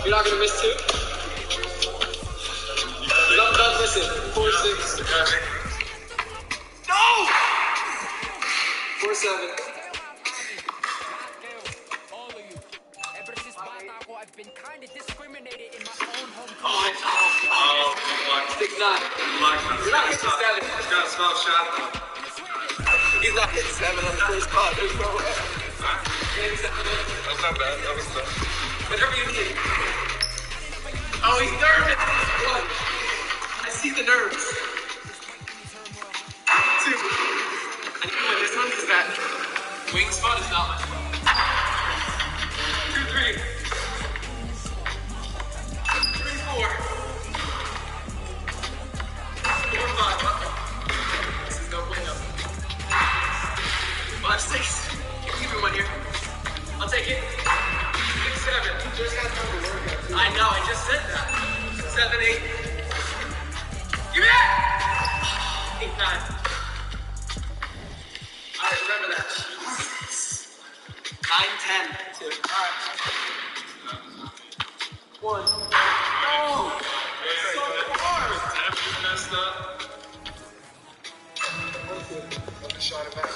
You're not gonna miss two? Not missing. 4-6. No! 4-7. I've been kind of discriminated in my own home. Oh, I know. 6-9. You're not hitting 7. He's got a small shot, though. He's not hitting 7 on the first spot. There's no way. That's not bad. That was tough. Whatever you need. Oh, he's nervous. 1. I see the nerves. 2. I need to win this one because that wing spot is not mine. 2-3. 3-4. 4-5. This is no bueno. 5-6. Even one here. I'll take it. 6-7. Just got time to work out, too. I know, I just said that. 7-8. Give me that! 8-9. Alright, remember that. 9-10. 2. Alright. 1. Oh! So far! Temp messed up. Let me shot it back.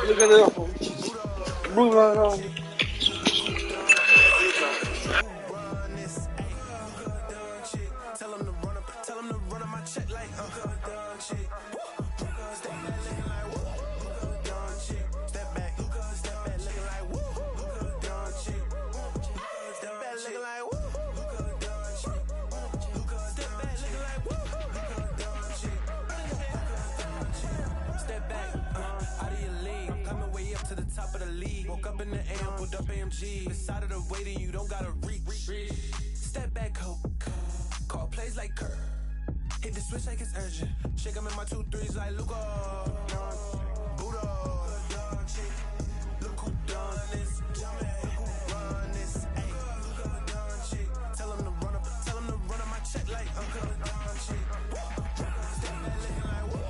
Look at that. Move right on. Tell him to run on my check like step back looking like woo. Step back looking like woo. Step back, out of your league. Coming way up to the top of the league. Woke up in the AM, pulled up AMG. Beside of the waiting, you don't gotta reach. Step back, hope. Call plays like Kurt. Hit the switch like it's urgent. Shake 'em in my 2-3s like Luka. Buddha. Look who done this. Run this. Tell him to run on my check like Step back looking like woo.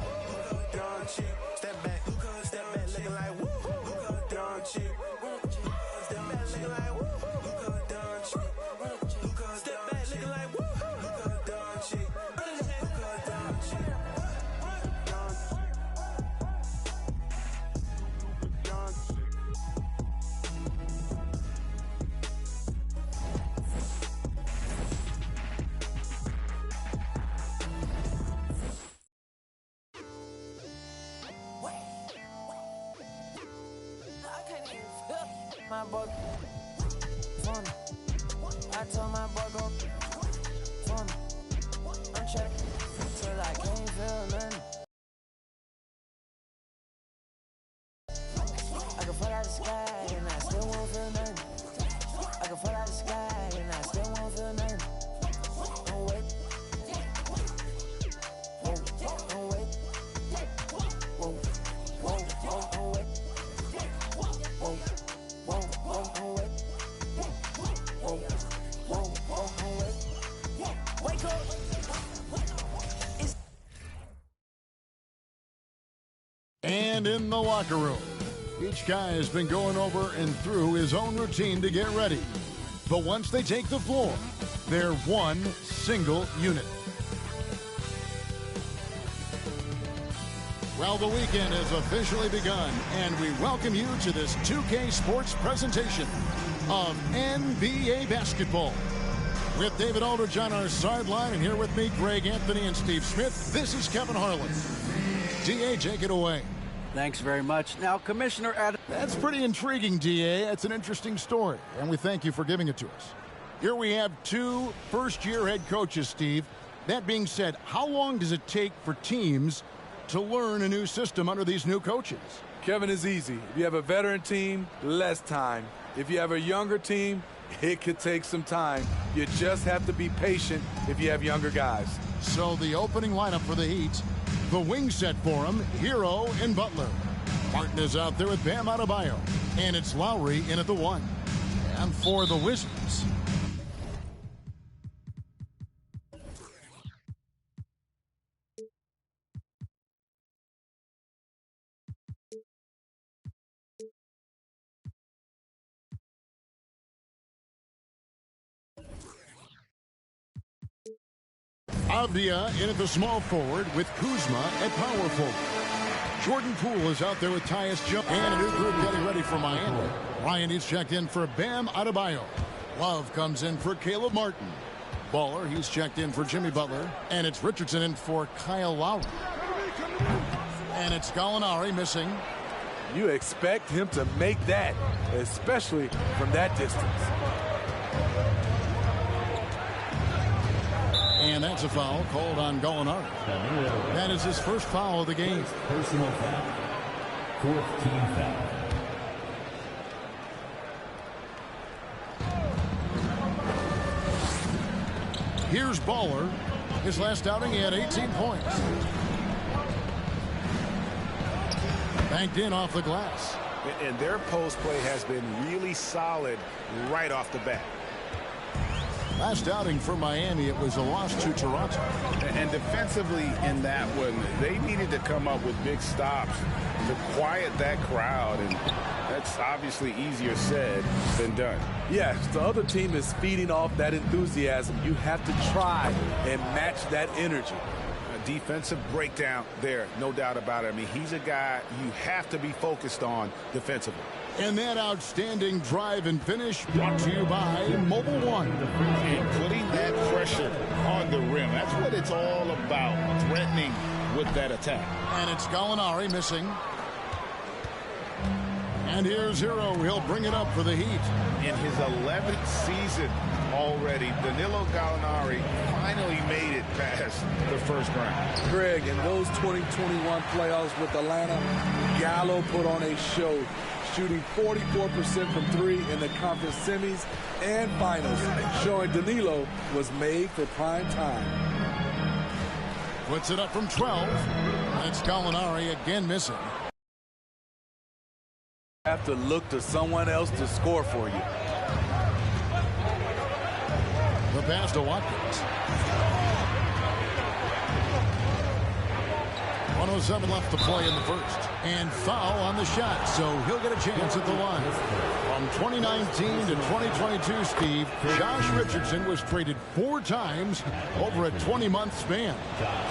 Step back looking like woo. Step back looking like woo. My boy, fun. I told my boy go fun. I'm checking till I can't feel nothing. I can fall out the sky and I still won't feel nothing. I can fall out the sky and I still won't feel nothing. Don't wait. Whoa, don't wait. Whoa, don't wait. Whoa. Wake up. And in the locker room, each guy has been going over and through his own routine to get ready. But once they take the floor, they're one single unit. Well, the weekend has officially begun, and we welcome you to this 2K Sports presentation of NBA basketball. With David Aldridge on our sideline, and here with me, Greg Anthony and Steve Smith, this is Kevin Harlan. DA, take it away. Thanks very much. Now, Commissioner Adam. That's pretty intriguing, DA. That's an interesting story, and we thank you for giving it to us. Here we have 2 first-year head coaches, Steve. That being said, how long does it take for teams to learn a new system under these new coaches? Kevin, is easy. If you have a veteran team, less time. If you have a younger team, it could take some time. You just have to be patient if you have younger guys. So the opening lineup for the Heat, the wing set for him, Hero and Butler. Martin is out there with Bam Adebayo, and it's Lowry in at the 1. And for the Wizards, Avdia in at the small forward with Kuzma at power forward. Jordan Poole is out there with Tyus Jones. And a new group getting ready for Miami. Ryan is checked in for Bam Adebayo. Love comes in for Caleb Martin. Baller, he's checked in for Jimmy Butler. And it's Richardson in for Kyle Lowry. And it's Gallinari missing. You expect him to make that, especially from that distance. And that's a foul called on Gallinari. That is his first foul of the game. Personal foul. Fourth team foul. Here's Baller. His last outing, he had 18 points. Banked in off the glass. And their post play has been really solid right off the bat. Last outing for Miami, it was a loss to Toronto. And defensively in that one, they needed to come up with big stops to quiet that crowd. And that's obviously easier said than done. Yes, the other team is feeding off that enthusiasm. You have to try and match that energy. A defensive breakdown there, no doubt about it. I mean, he's a guy you have to be focused on defensively. And that outstanding drive and finish brought to you by Mobile One. And putting that pressure on the rim. That's what it's all about, threatening with that attack. And it's Gallinari missing. And here's Hero. He'll bring it up for the Heat. In his 11th season already, Danilo Gallinari finally made it past the first round. Greg, in those 2021 playoffs with Atlanta, Gallo put on a show, shooting 44% from three in the conference semis and finals, showing Danilo was made for prime time. Puts it up from 12. That's Gallinari again missing. Have to look to someone else to score for you. The pass to Watkins. 1:07 left to play in the first. And foul on the shot, so he'll get a chance at the line. From 2019 to 2022, Steve, Josh Richardson was traded 4 times over a 20-month span.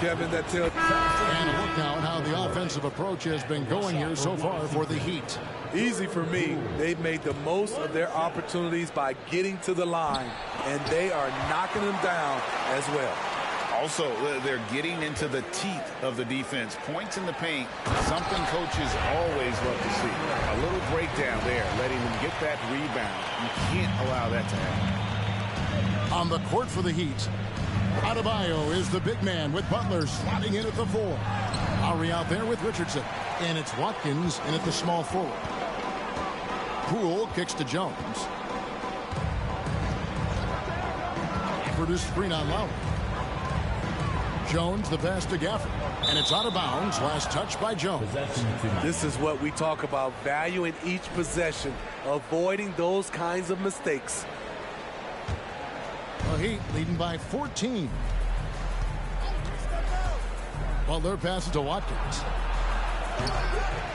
Kevin, that tells. And a look now at how the offensive approach has been going here so far for the Heat. Easy for me. They've made the most of their opportunities by getting to the line, and they are knocking them down as well. Also, they're getting into the teeth of the defense. Points in the paint, something coaches always love to see. A little breakdown there, letting them get that rebound. You can't allow that to happen. On the court for the Heat, Adebayo is the big man with Butler slotting in at the 4. Lowry out there with Richardson. And it's Watkins in at the small forward. Poole kicks to Jones. Gafford is screen on Lowry. Jones the pass to Gafford. And it's out of bounds. Last touch by Jones. This is what we talk about, valuing each possession, avoiding those kinds of mistakes. The Heat leading by 14. Butler passes to Watkins.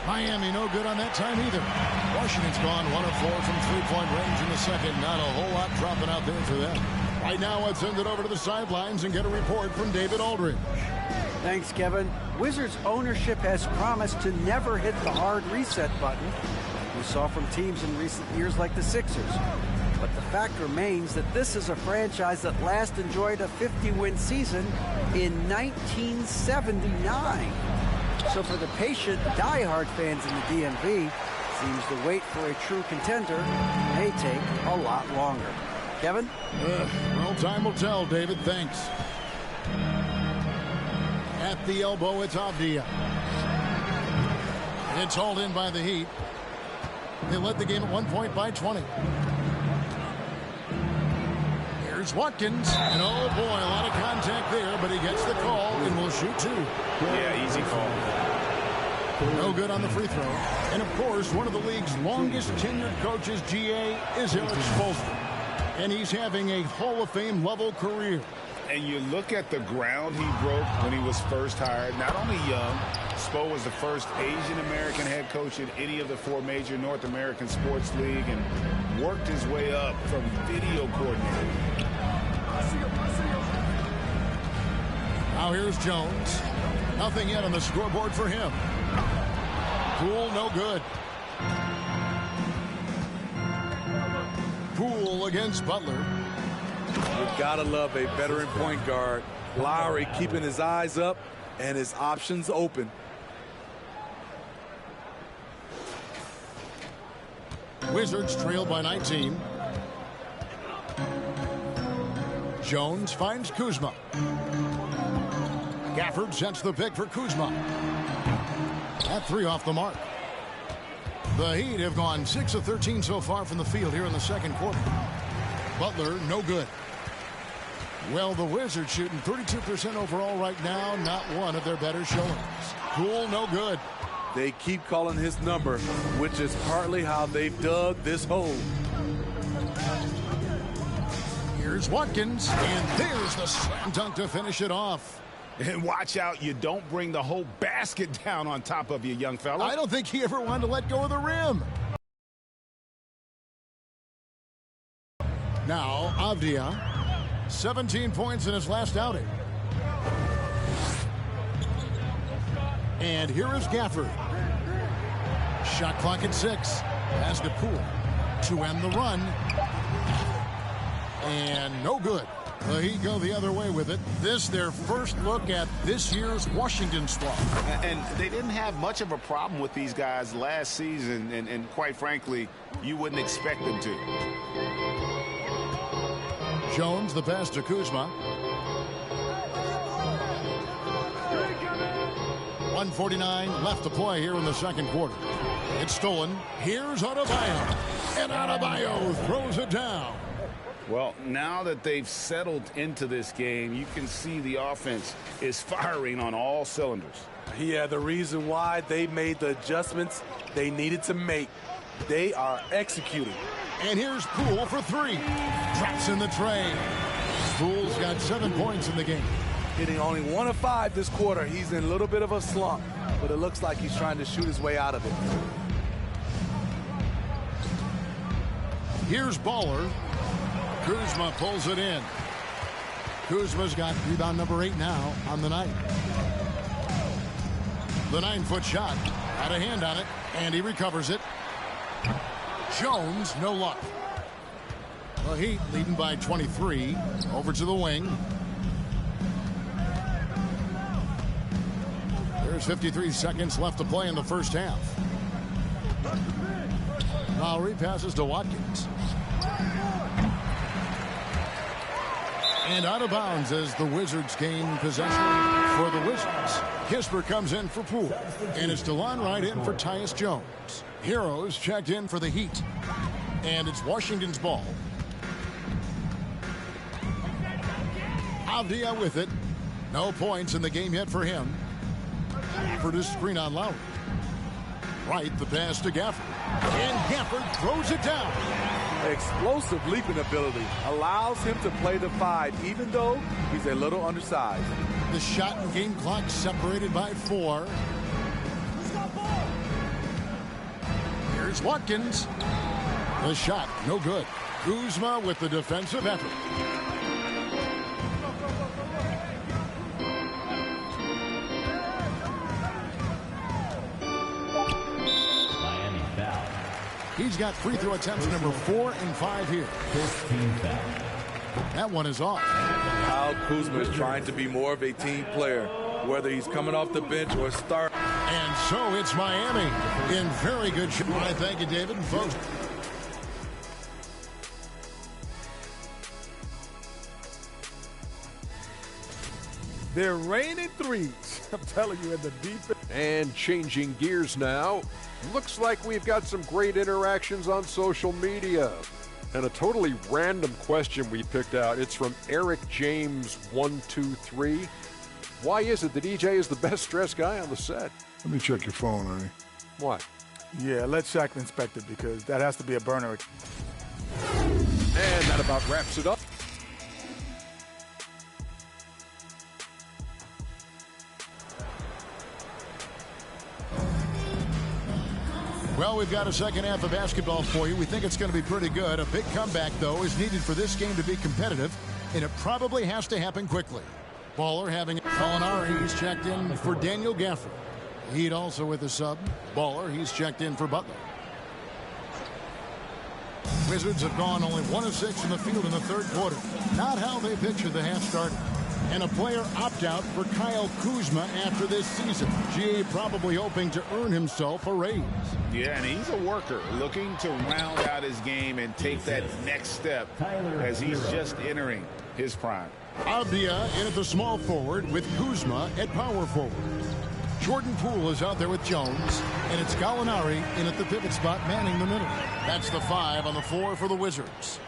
Miami no good on that time either. Washington's gone 1 of 4 from three-point range in the second. Not a whole lot dropping out there for them. Right now, let's send it over to the sidelines and get a report from David Aldridge. Thanks, Kevin. Wizards ownership has promised to never hit the hard reset button we saw from teams in recent years like the Sixers. But the fact remains that this is a franchise that last enjoyed a 50-win season in 1979. So for the patient, diehard fans in the DMV, seems the wait for a true contender may take a lot longer. Kevin? Well, time will tell, David. Thanks. At the elbow, it's Avdia. It's hauled in by the Heat. They led the game at 1 point by 20. Here's Watkins. And oh boy, a lot of contact there, but he gets the call and will shoot 2. Yeah, easy call. No good on the free throw. And of course, one of the league's longest tenured coaches, GA, is Eric Spoelstra. And he's having a Hall of Fame level career. And you look at the ground he broke when he was first hired. Not only young, Spo was the first Asian-American head coach in any of the 4 major North American sports league and worked his way up from video coordinator. Now here's Jones. Nothing yet on the scoreboard for him. Poole, no good. Poole against Butler. You've got to love a veteran point guard. Lowry keeping his eyes up and his options open. Wizards trail by 19. Jones finds Kuzma. Gafford sets the pick for Kuzma. That three off the mark. The Heat have gone 6 of 13 so far from the field here in the second quarter. Butler, no good. Well, the Wizards shooting 32% overall right now. Not one of their better showings. Poole, no good. They keep calling his number, which is partly how they've dug this hole. Here's Watkins, and there's the slam dunk to finish it off. And watch out, you don't bring the whole basket down on top of you, young fella. I don't think he ever wanted to let go of the rim. Now, Avdia, 17 points in his last outing. And here is Gafford. Shot clock at 6. Pass to Poole to end the run. And no good. The Heat go the other way with it. This their first look at this year's Washington squad. And they didn't have much of a problem with these guys last season, and quite frankly, you wouldn't expect them to. Jones, the pass to Kuzma. 1:49 left to play here in the second quarter. It's stolen. Here's Adebayo. And Adebayo throws it down. Well, now that they've settled into this game, you can see the offense is firing on all cylinders. Yeah, the reason why they made the adjustments they needed to make. They are executing. And here's Poole for three. Drops in the tray. Poole's got 7 points in the game. Hitting only 1 of 5 this quarter. He's in a little bit of a slump, but it looks like he's trying to shoot his way out of it. Here's Baller. Kuzma pulls it in. Kuzma's got rebound number 8 now on the night. The 9-foot shot. Had a hand on it, and he recovers it. Jones, no luck. The Heat leading by 23. Over to the wing. There's 53 seconds left to play in the first half. Lowry passes to Watkins. And out of bounds as the Wizards gain possession for the Wizards. Kisper comes in for Poole. And it's DeLon Wright in for Tyus Jones. Heroes checked in for the Heat. And it's Washington's ball. Avdia with it. No points in the game yet for him. For this screen on Lowry. Wright, the pass to Gafford. And Gafford throws it down. Explosive leaping ability allows him to play the 5, even though he's a little undersized. The shot and game clock separated by 4. Here's Watkins. The shot, no good. Kuzma with the defensive effort. He's got free throw attempts number 4 and 5 here. That one is off. Kyle Kuzma is trying to be more of a team player, whether he's coming off the bench or start. And so it's Miami in very good shape. Thank you, David and folks. They're raining threes. I'm telling you, in the defense. And changing gears now, looks like we've got some great interactions on social media. And a totally random question we picked out. It's from Eric James 123. Why is it that EJ is the best dressed guy on the set? Let me check your phone, honey. Why? Yeah, let Shaq inspect it because that has to be a burner. And that about wraps it up. Well, we've got a second half of basketball for you. We think it's going to be pretty good. A big comeback, though, is needed for this game to be competitive, and it probably has to happen quickly. Baller having Culinari. He's checked in for Daniel Gafford. Heat also with the sub. Baller, he's checked in for Butler. Wizards have gone only 1 of 6 in the field in the third quarter. Not how they pictured the half started. And a player opt-out for Kyle Kuzma after this season. GA probably hoping to earn himself a raise. Yeah, and he's a worker looking to round out his game and take that next step as he's just entering his prime. Abdia in at the small forward with Kuzma at power forward. Jordan Poole is out there with Jones, and it's Gallinari in at the pivot spot manning the middle. That's the 5 on the floor for the Wizards.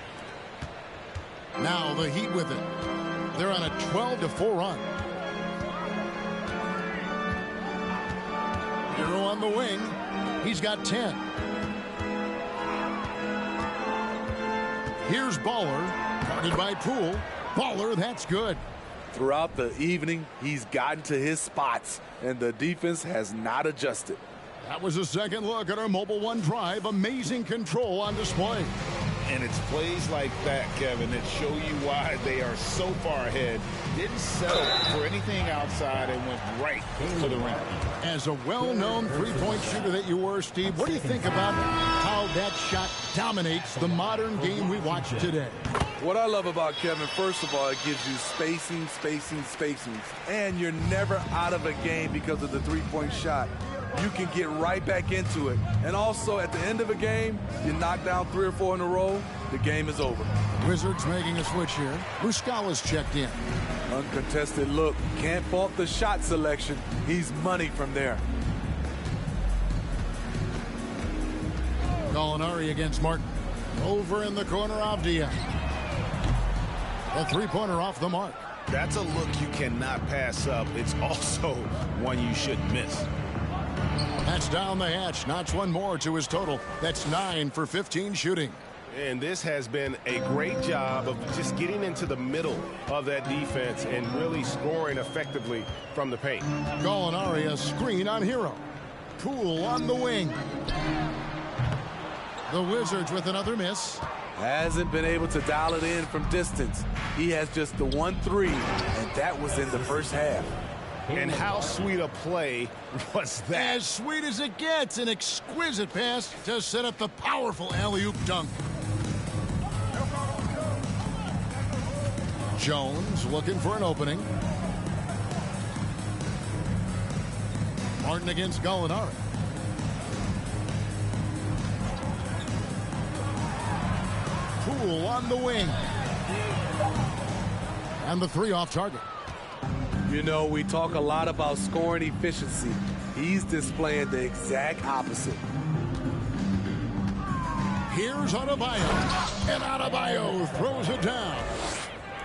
Now the Heat with it. They're on a 12-4 run. Hero on the wing. He's got 10. Here's Baller, guarded by Poole. Baller, that's good. Throughout the evening, he's gotten to his spots, and the defense has not adjusted. That was a second look at our Mobile One drive. Amazing control on display. And it's plays like that, Kevin, that show you why they are so far ahead. Didn't settle for anything outside and went right to the rim. As a well-known three-point shooter that you were, Steve, what do you think about how that shot dominates the modern game we watch today? What I love about Kevin, first of all, it gives you spacing. And you're never out of a game because of the three-point shot. You can get right back into it. And also, at the end of a game, you knock down 3 or 4 in a row, the game is over. Wizards making a switch here. Muscala's checked in. Uncontested look. Can't fault the shot selection. He's money from there. Gallinari against Martin. Over in the corner, Avdia. A three-pointer off the mark. That's a look you cannot pass up. It's also one you shouldn't miss. That's down the hatch. Notch one more to his total. That's 9 for 15 shooting. And this has been a great job of just getting into the middle of that defense and really scoring effectively from the paint. Gallinari, a screen on Hero. Poole on the wing. The Wizards with another miss. Hasn't been able to dial it in from distance. He has just the 1-3, and that was in the first half. And how sweet a play was that? As sweet as it gets. An exquisite pass to set up the powerful alley-oop dunk. Jones looking for an opening. Martin against Gallinari. Poole on the wing. And the 3 off target. You know, we talk a lot about scoring efficiency. He's displaying the exact opposite. Here's Adebayo. And Adebayo throws it down.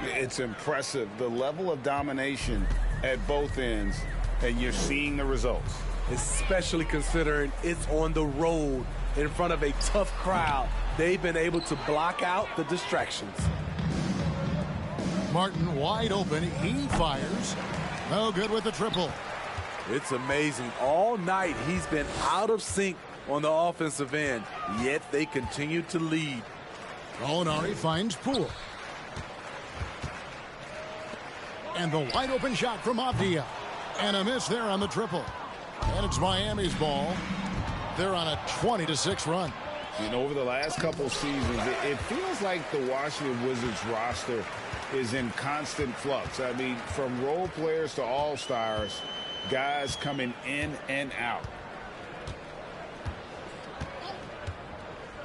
It's impressive, the level of domination at both ends, and you're seeing the results. Especially considering it's on the road in front of a tough crowd. They've been able to block out the distractions. Martin wide open. He fires. No good with the triple. It's amazing. All night he's been out of sync on the offensive end, yet they continue to lead. Gallinari finds Poole. And the wide open shot from Avdia. And a miss there on the triple. And it's Miami's ball. They're on a 20-6 run. You know, over the last couple seasons, it feels like the Washington Wizards roster is in constant flux. I mean, from role players to all-stars, guys coming in and out.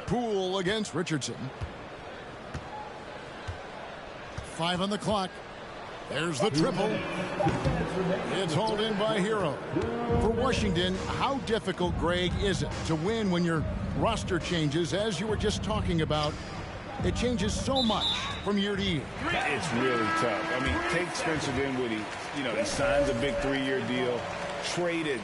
Poole against Richardson. 5 on the clock. There's the triple. It's hauled in by Hero. For Washington, how difficult, Greg, is it to win when your roster changes, as you were just talking about? It changes so much from year to year. It's really tough. I mean, take Spencer Dinwiddie. You know, he signs a big 3-year deal, traded.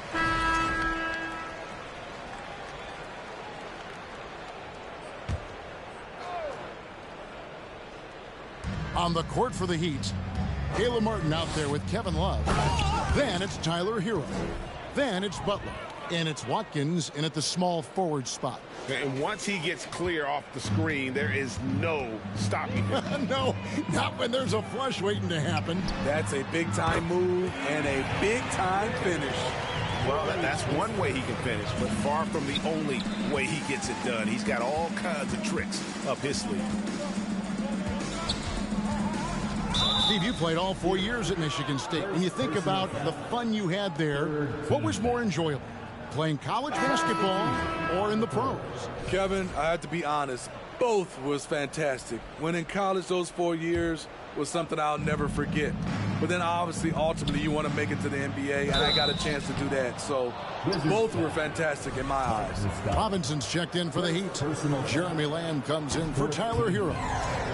On the court for the Heat, Caleb Martin out there with Kevin Love. Then it's Tyler Hero. Then it's Butler. And it's Watkins in at the small forward spot. And once he gets clear off the screen, there is no stopping him. No, not when there's a flush waiting to happen. That's a big-time move and a big-time finish. Well, that's one way he can finish, but far from the only way he gets it done. He's got all kinds of tricks up his sleeve. Steve, you played all 4 years at Michigan State. When you think about the fun you had there, what was more enjoyable, playing college basketball or in the pros? Kevin, I have to be honest, both was fantastic. When in college, those 4 years was something I'll never forget. But then obviously, ultimately, you want to make it to the NBA, and I got a chance to do that. So both were fantastic in my eyes. Robinson's checked in for the Heat. Jeremy Lamb comes in for Tyler Hero.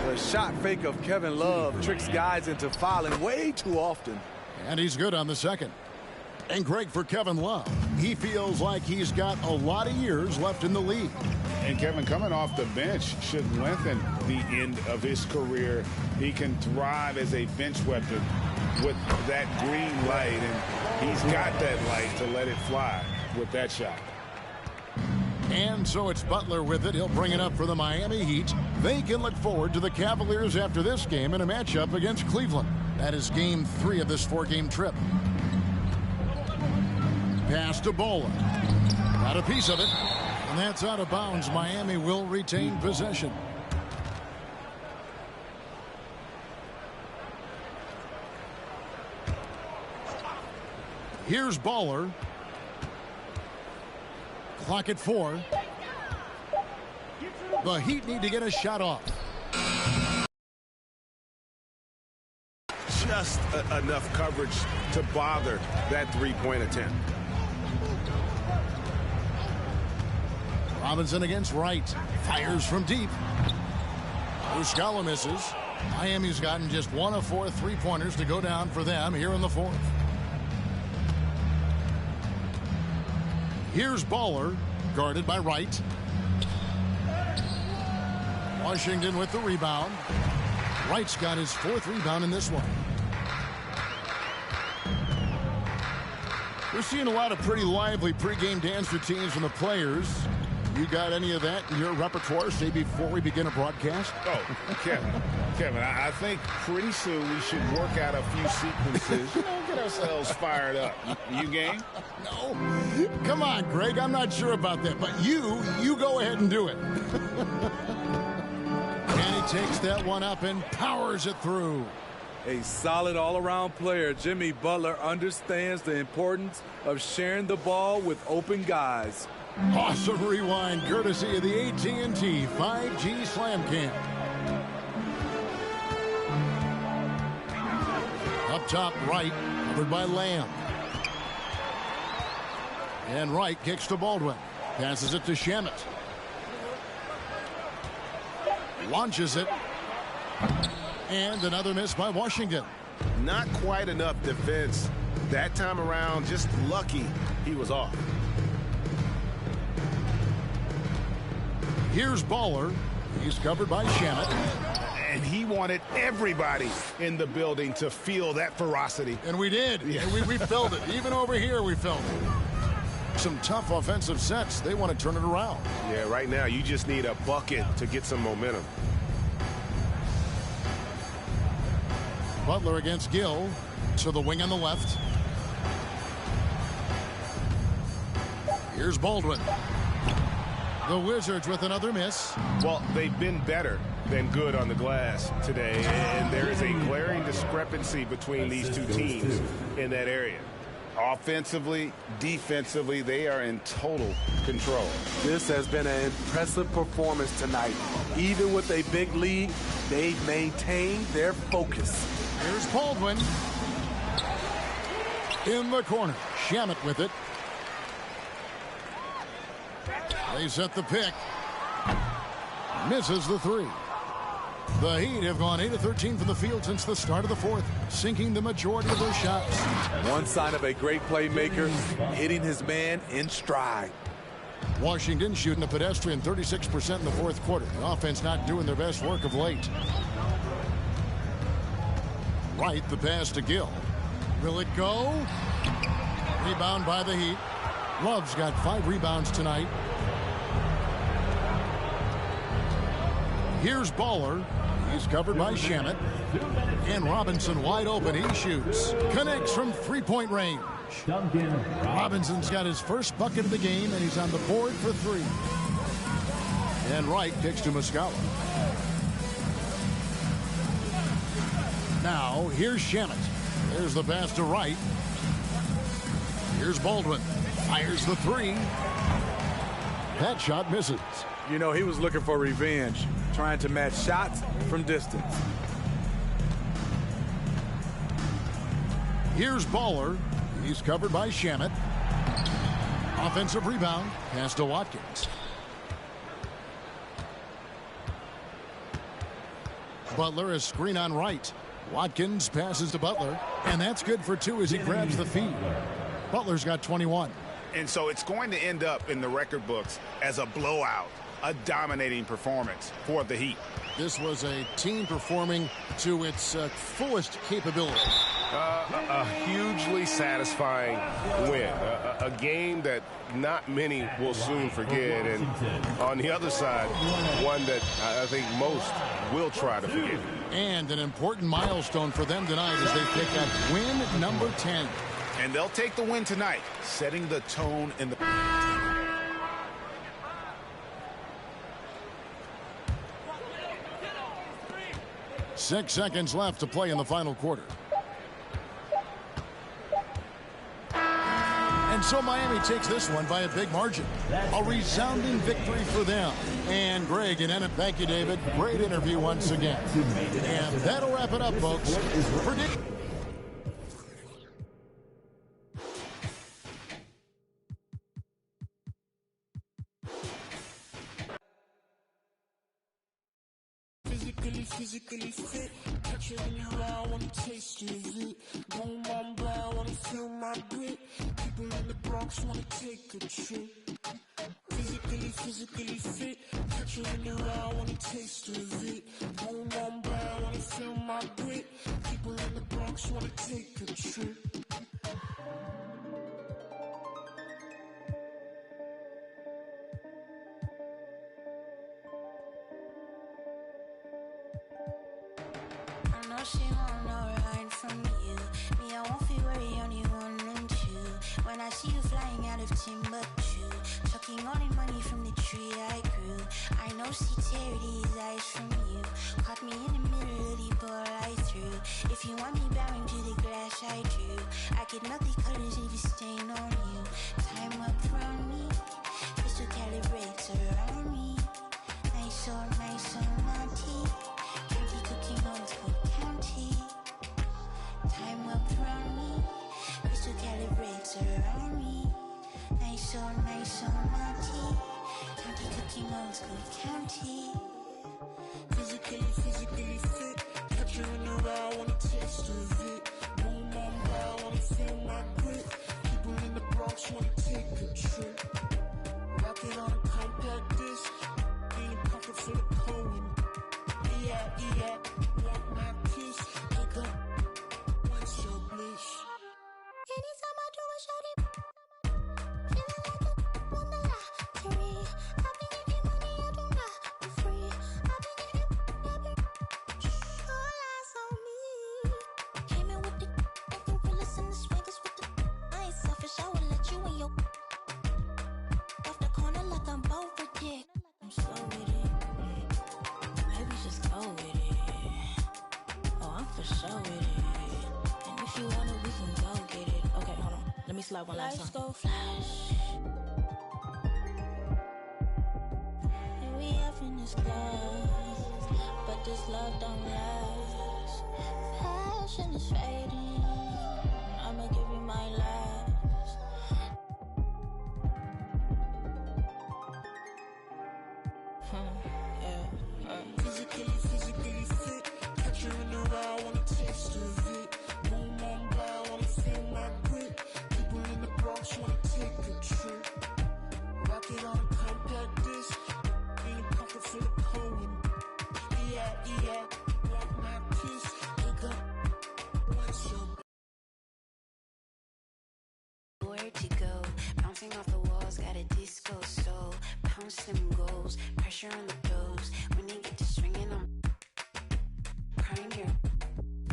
The shot fake of Kevin Love tricks guys into fouling way too often. And he's good on the second. And Greg, for Kevin Love, he feels like he's got a lot of years left in the league. And Kevin, coming off the bench should lengthen the end of his career. He can thrive as a bench weapon with that green light, and he's got that light to let it fly with that shot. And so it's Butler with it. He'll bring it up for the Miami Heat. They can look forward to the Cavaliers after this game in a matchup against Cleveland. That is game 3 of this 4-game trip. Pass to Bola. Got a piece of it. And that's out of bounds. Miami will retain possession. Here's Baller. Clock at 4. The Heat need to get a shot off. Just enough coverage to bother that three-point attempt. Robinson against Wright. Fires from deep. Muscala misses. Miami's gotten just 1 of 4 3-pointers to go down for them here in the 4th. Here's Baller, guarded by Wright. Washington with the rebound. Wright's got his 4th rebound in this one. We're seeing a lot of pretty lively pregame dance routines from the players. You got any of that in your repertoire, say, before we begin a broadcast? Oh, Kevin, I think pretty soon we should work out a few sequences, get ourselves fired up. You game? No. Come on, Greg, I'm not sure about that, but you go ahead and do it. And he takes that one up and powers it through. A solid all-around player, Jimmy Butler understands the importance of sharing the ball with open guys. Awesome rewind, courtesy of the AT&T 5G Slam Cam. Up top, Wright, covered by Lamb. And Wright kicks to Baldwin. Passes it to Shamet. Launches it. And another miss by Washington. Not quite enough defense that time around. Just lucky he was off. Here's Baller. He's covered by Shamet. And he wanted everybody in the building to feel that ferocity. And we did. Yeah. And we felt it. Even over here we felt it. Some tough offensive sets. They want to turn it around. Yeah, right now you just need a bucket to get some momentum. Butler against Gill. To the wing on the left. Here's Baldwin. The Wizards with another miss. Well, they've been better than good on the glass today, and there is a glaring discrepancy between these two teams in that area. Offensively, defensively, they are in total control. This has been an impressive performance tonight. Even with a big lead, they've maintained their focus. Here's Baldwin. In the corner. Shamet with it. They set the pick. Misses the 3. The Heat have gone 8 of 13 from the field since the start of the 4th, sinking the majority of their shots. One sign of a great playmaker, hitting his man in stride. Washington shooting a pedestrian 36% in the 4th quarter. The offense not doing their best work of late. Wright, the pass to Gill. Will it go? Rebound by the Heat. Love's got 5 rebounds tonight. Here's Baller. He's covered by Shamet. And Robinson wide open. He shoots. Connects from three-point range. Robinson's got his first bucket of the game, and he's on the board for 3. And Wright kicks to Muscala. Now, here's Shamet. There's the pass to Wright. Here's Baldwin. Fires the 3. That shot misses. You know, he was looking for revenge, trying to match shots from distance. Here's Baller. He's covered by Shamet. Offensive rebound. Pass to Watkins. Butler is screen on Wright. Watkins passes to Butler, and that's good for 2 as he grabs the feed. Butler's got 21. And so it's going to end up in the record books as a blowout, a dominating performance for the Heat. This was a team performing to its fullest capability. A hugely satisfying win. A game that not many will soon forget. And on the other side, one that I think most will try to forget. And an important milestone for them tonight as they pick up win number 10. And they'll take the win tonight, setting the tone in the... 6 seconds left to play in the final quarter. And so Miami takes this one by a big margin. A resounding victory for them. And Greg and Enid, thank you, David. Great interview once again. And that'll wrap it up, folks. Physically fit, catch it in your eye, wanna taste of it. Boom, I'm blind, wanna feel my grit. People in the Bronx wanna take a trip. Physically fit, catch it in your eye, wanna taste of it. Boom, I'm blind, wanna feel my grit. People in the Bronx wanna take a trip. She want no ride from you. Me, I won't feel worry, only 1 and 2. When I see you flying out of Timbuktu, chucking all the money from the tree I grew. I know sincerity is eyes from you. Caught me in the middle of the ball I threw. If you want me bowing to the glass I drew, I could melt the colors if you stain on you. Time up around me, crystal calibrates around me. Nice so naughty. Candy cooking on school. Time up around me, crystal calibrates around me. Nice so naughty. County cooking old school county. Physically fit, catch you in the eye, wanna taste of it. Boom, I'm blind, wanna feel my grit. People in the Bronx wanna take a trip. Rock it on a compact disc, in a pocket full of Cohen. Yeah, want my kiss, pick up. Anytime I do a shawty, feeling like a wonderla to me. I've been getting money, I do not be free. I've been all eyes on me. Came in with the gorillas and the swaggers with the. I ain't selfish, I will let you in your. Off the corner like I'm both with dick. I'm slow with it. Maybe just go with it. Oh, I'm for sure with it. If you want it, we can go get it. Okay, hold on. Let me slide one last time. Let's go flash. And we have in this class, but this love don't last. Passion is fading. I'ma give you my last. Physically fit, catch you in the eye, wanna taste of it. Boom, I'm blind, wanna feel my grit. People in the Bronx wanna take a trip. Rock it on a compact disc, in a pocket full of Cohen. Yeah, want my kiss, pick up, what's your... Where to go? Bouncing off the walls, got a disco soul. Pounce them goals, pressure on the toes. When you get to swinging on, prime your,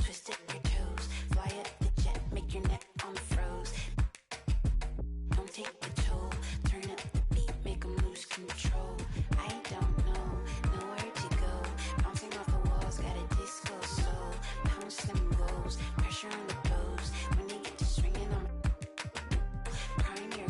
twist up your toes. Fly up the jet, make your neck on froze. Don't take the toll, turn up the beat, make them lose control. I don't know, nowhere to go. Bouncing off the walls, got a disco soul. Pounce them goals, pressure on the toes. When you get to swinging on, prime your,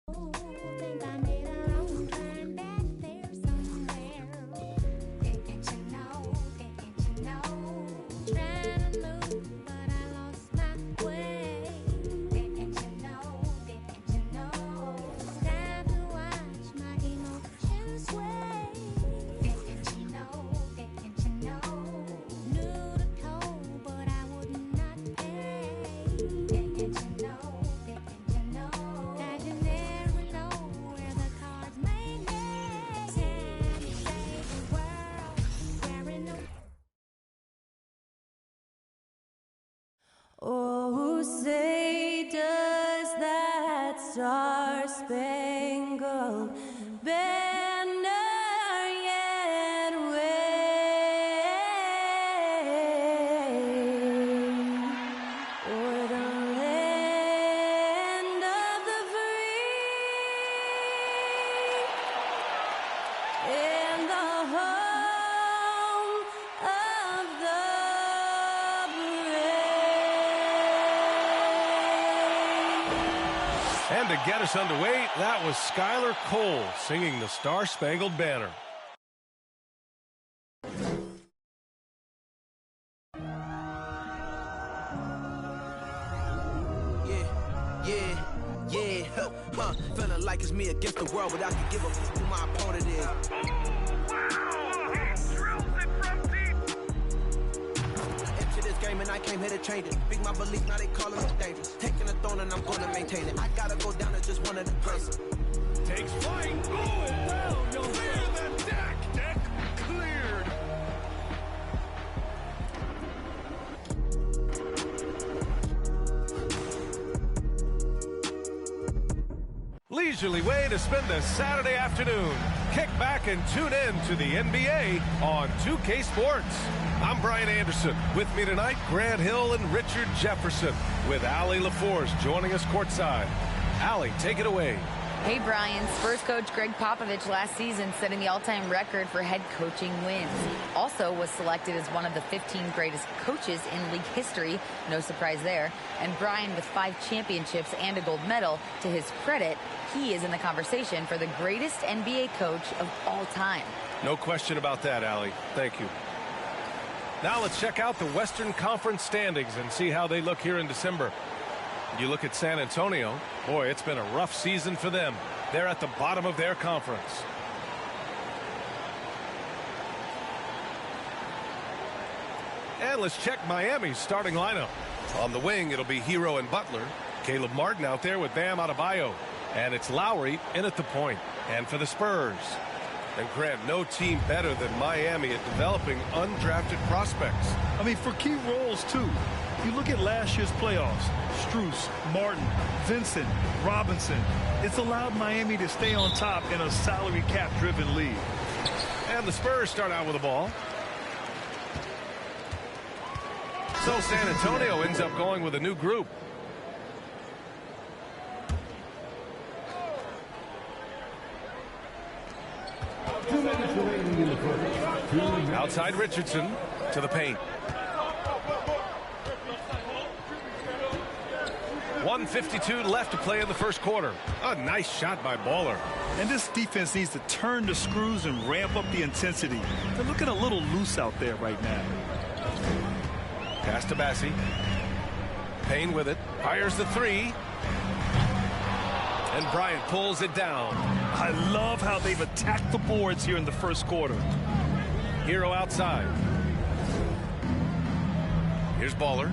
Think I made a wrong turn back there somewhere. Didn't you know? Didn't you know? Trying to move, but I lost my way. Didn't you know? Didn't you know? Time to watch my emotions sway. Didn't you know? Didn't you know? Knew the code, but I would not pay. Didn't you know? Didn't you know? That you never know where the cards may lay. Time to save the world, wearing the Oh, say does that star-spangled banner yet wave o'er the land of the free and the home of the And to get us underway, that was Skylar Cole singing the Star-Spangled Banner. Feeling like it's me against the world, but I can give a fuck who my opponent is. Into this game and I came here to change it. Big my belief, now they calling me dangerous. Taking the throne and I'm gonna maintain it. I gotta go down as just one of the greatest. Takes flight. Going down. You'll clear the deck. Deck cleared. Leisurely way to spend the Saturday afternoon. Kick back and tune in to the NBA on 2K Sports. I'm Brian Anderson. With me tonight, Grant Hill and Richard Jefferson, with Allie LaForce joining us courtside. Allie, take it away. Hey, Brian. Spurs coach Greg Popovich last season setting the all-time record for head coaching wins. Also was selected as one of the 15 greatest coaches in league history. No surprise there. And Brian, with 5 championships and a gold medal, to his credit, he is in the conversation for the greatest NBA coach of all time. No question about that, Allie. Thank you. Now let's check out the Western Conference standings and see how they look here in December. You look at San Antonio, boy, it's been a rough season for them. They're at the bottom of their conference. And let's check Miami's starting lineup. On the wing, it'll be Hero and Butler. Caleb Martin out there with Bam Adebayo. And it's Lowry in at the point. And for the Spurs. And Grant, no team better than Miami at developing undrafted prospects. I mean, for key roles, too. You look at last year's playoffs, Strus, Martin, Vincent, Robinson. It's allowed Miami to stay on top in a salary cap-driven league. And the Spurs start out with the ball. So San Antonio ends up going with a new group. Outside Richardson to the paint. 1:52 left to play in the first quarter. A nice shot by Baller. And this defense needs to turn the screws and ramp up the intensity. They're looking a little loose out there right now. Pass to Bassie. Payne with it. Fires the three. And Bryant pulls it down. I love how they've attacked the boards here in the first quarter. Hero outside. Here's Baller.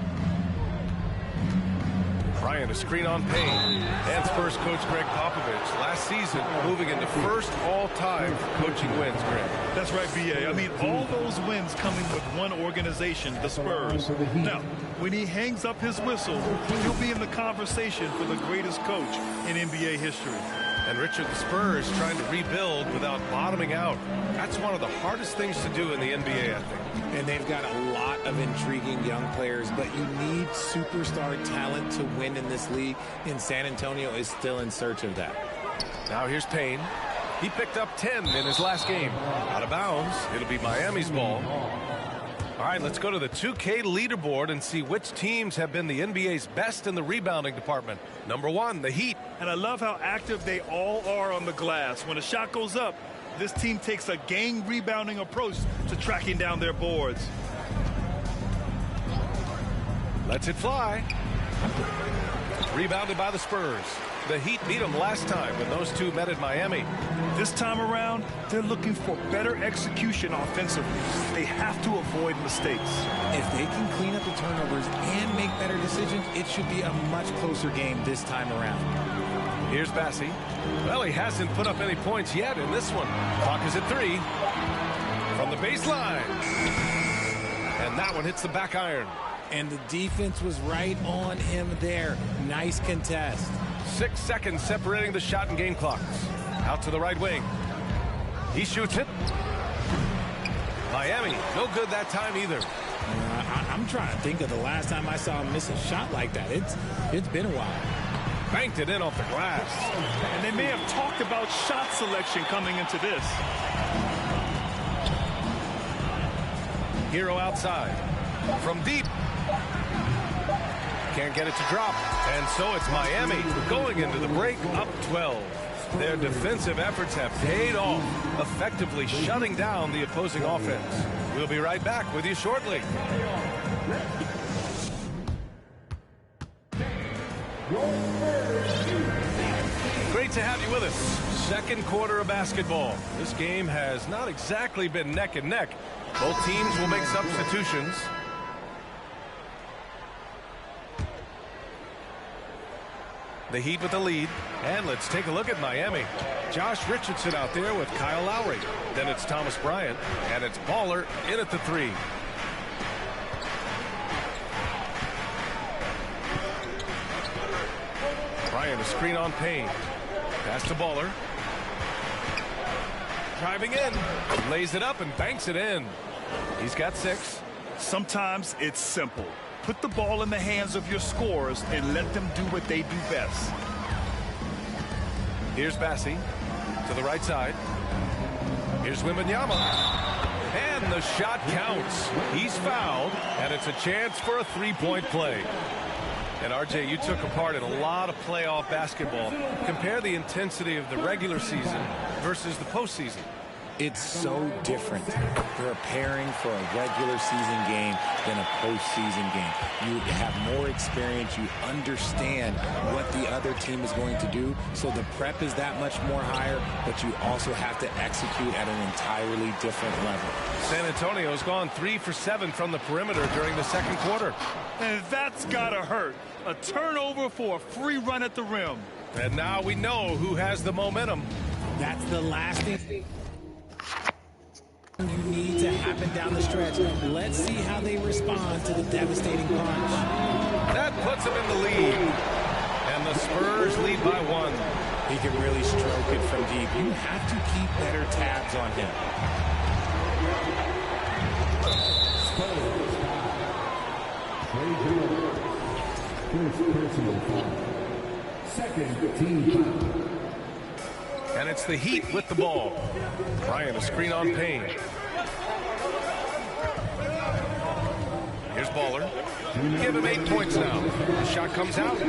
Bryant a screen on Payne. And Spurs coach Greg Popovich last season moving into first all-time coaching wins, Greg. That's right, B.A. I mean, all those wins coming with one organization, the Spurs. Now, when he hangs up his whistle, he'll be in the conversation for the greatest coach in NBA history. And Richard, the Spurs trying to rebuild without bottoming out. That's one of the hardest things to do in the NBA, I think. And they've got a lot of intriguing young players, but you need superstar talent to win in this league, and San Antonio is still in search of that. Now here's Payne. He picked up 10 in his last game. Out of bounds. It'll be Miami's ball. All right, let's go to the 2K leaderboard and see which teams have been the NBA's best in the rebounding department. Number 1, the Heat. And I love how active they all are on the glass. When a shot goes up, this team takes a game rebounding approach to tracking down their boards. Lets it fly. Rebounded by the Spurs. The Heat beat them last time when those two met in Miami. This time around, they're looking for better execution offensively. They have to avoid mistakes. If they can clean up the turnovers and make better decisions, it should be a much closer game this time around. Here's Bassey. Well, he hasn't put up any points yet in this one. Clock is at 3. From the baseline. And that one hits the back iron. And the defense was right on him there. Nice contest. 6 seconds separating the shot and game clocks. Out to the right wing. He shoots it. Miami, no good that time either. I'm trying to think of the last time I saw him miss a shot like that. It's been a while. Banked it in off the glass. And they may have talked about shot selection coming into this. Hero outside. From deep. Can't get it to drop. And so it's Miami going into the break up 12. Their defensive efforts have paid off, effectively shutting down the opposing offense. We'll be right back with you shortly. Great to have you with us. Second quarter of basketball. This game has not exactly been neck and neck. Both teams will make substitutions. The Heat with the lead. And let's take a look at Miami. Josh Richardson out there with Kyle Lowry. Then it's Thomas Bryant. And it's Baller in at the 3. Bryant a screen on Payne. Pass to Baller. Driving in. Lays it up and banks it in. He's got 6. Sometimes it's simple. Put the ball in the hands of your scorers and let them do what they do best. Here's Bassey to the right side. Here's Wembanyama. And the shot counts. He's fouled, and it's a chance for a three-point play. And, RJ, you took a part in a lot of playoff basketball. Compare the intensity of the regular season versus the postseason. It's so different preparing for a regular season game than a postseason game. You have more experience. You understand what the other team is going to do. So the prep is that much more higher, but you also have to execute at an entirely different level. San Antonio's gone 3 for 7 from the perimeter during the second quarter. And that's gotta hurt. A turnover for a free run at the rim. And now we know who has the momentum. That's the last thing you need to happen down the stretch. Let's see how they respond to the devastating punch. That puts them in the lead. And the Spurs lead by 1. He can really stroke it from deep. You have to keep better tabs on him. Second team foul. And it's the Heat with the ball. Bryant a screen on Payne. Here's Baller. Give him 8 points now. The shot comes out.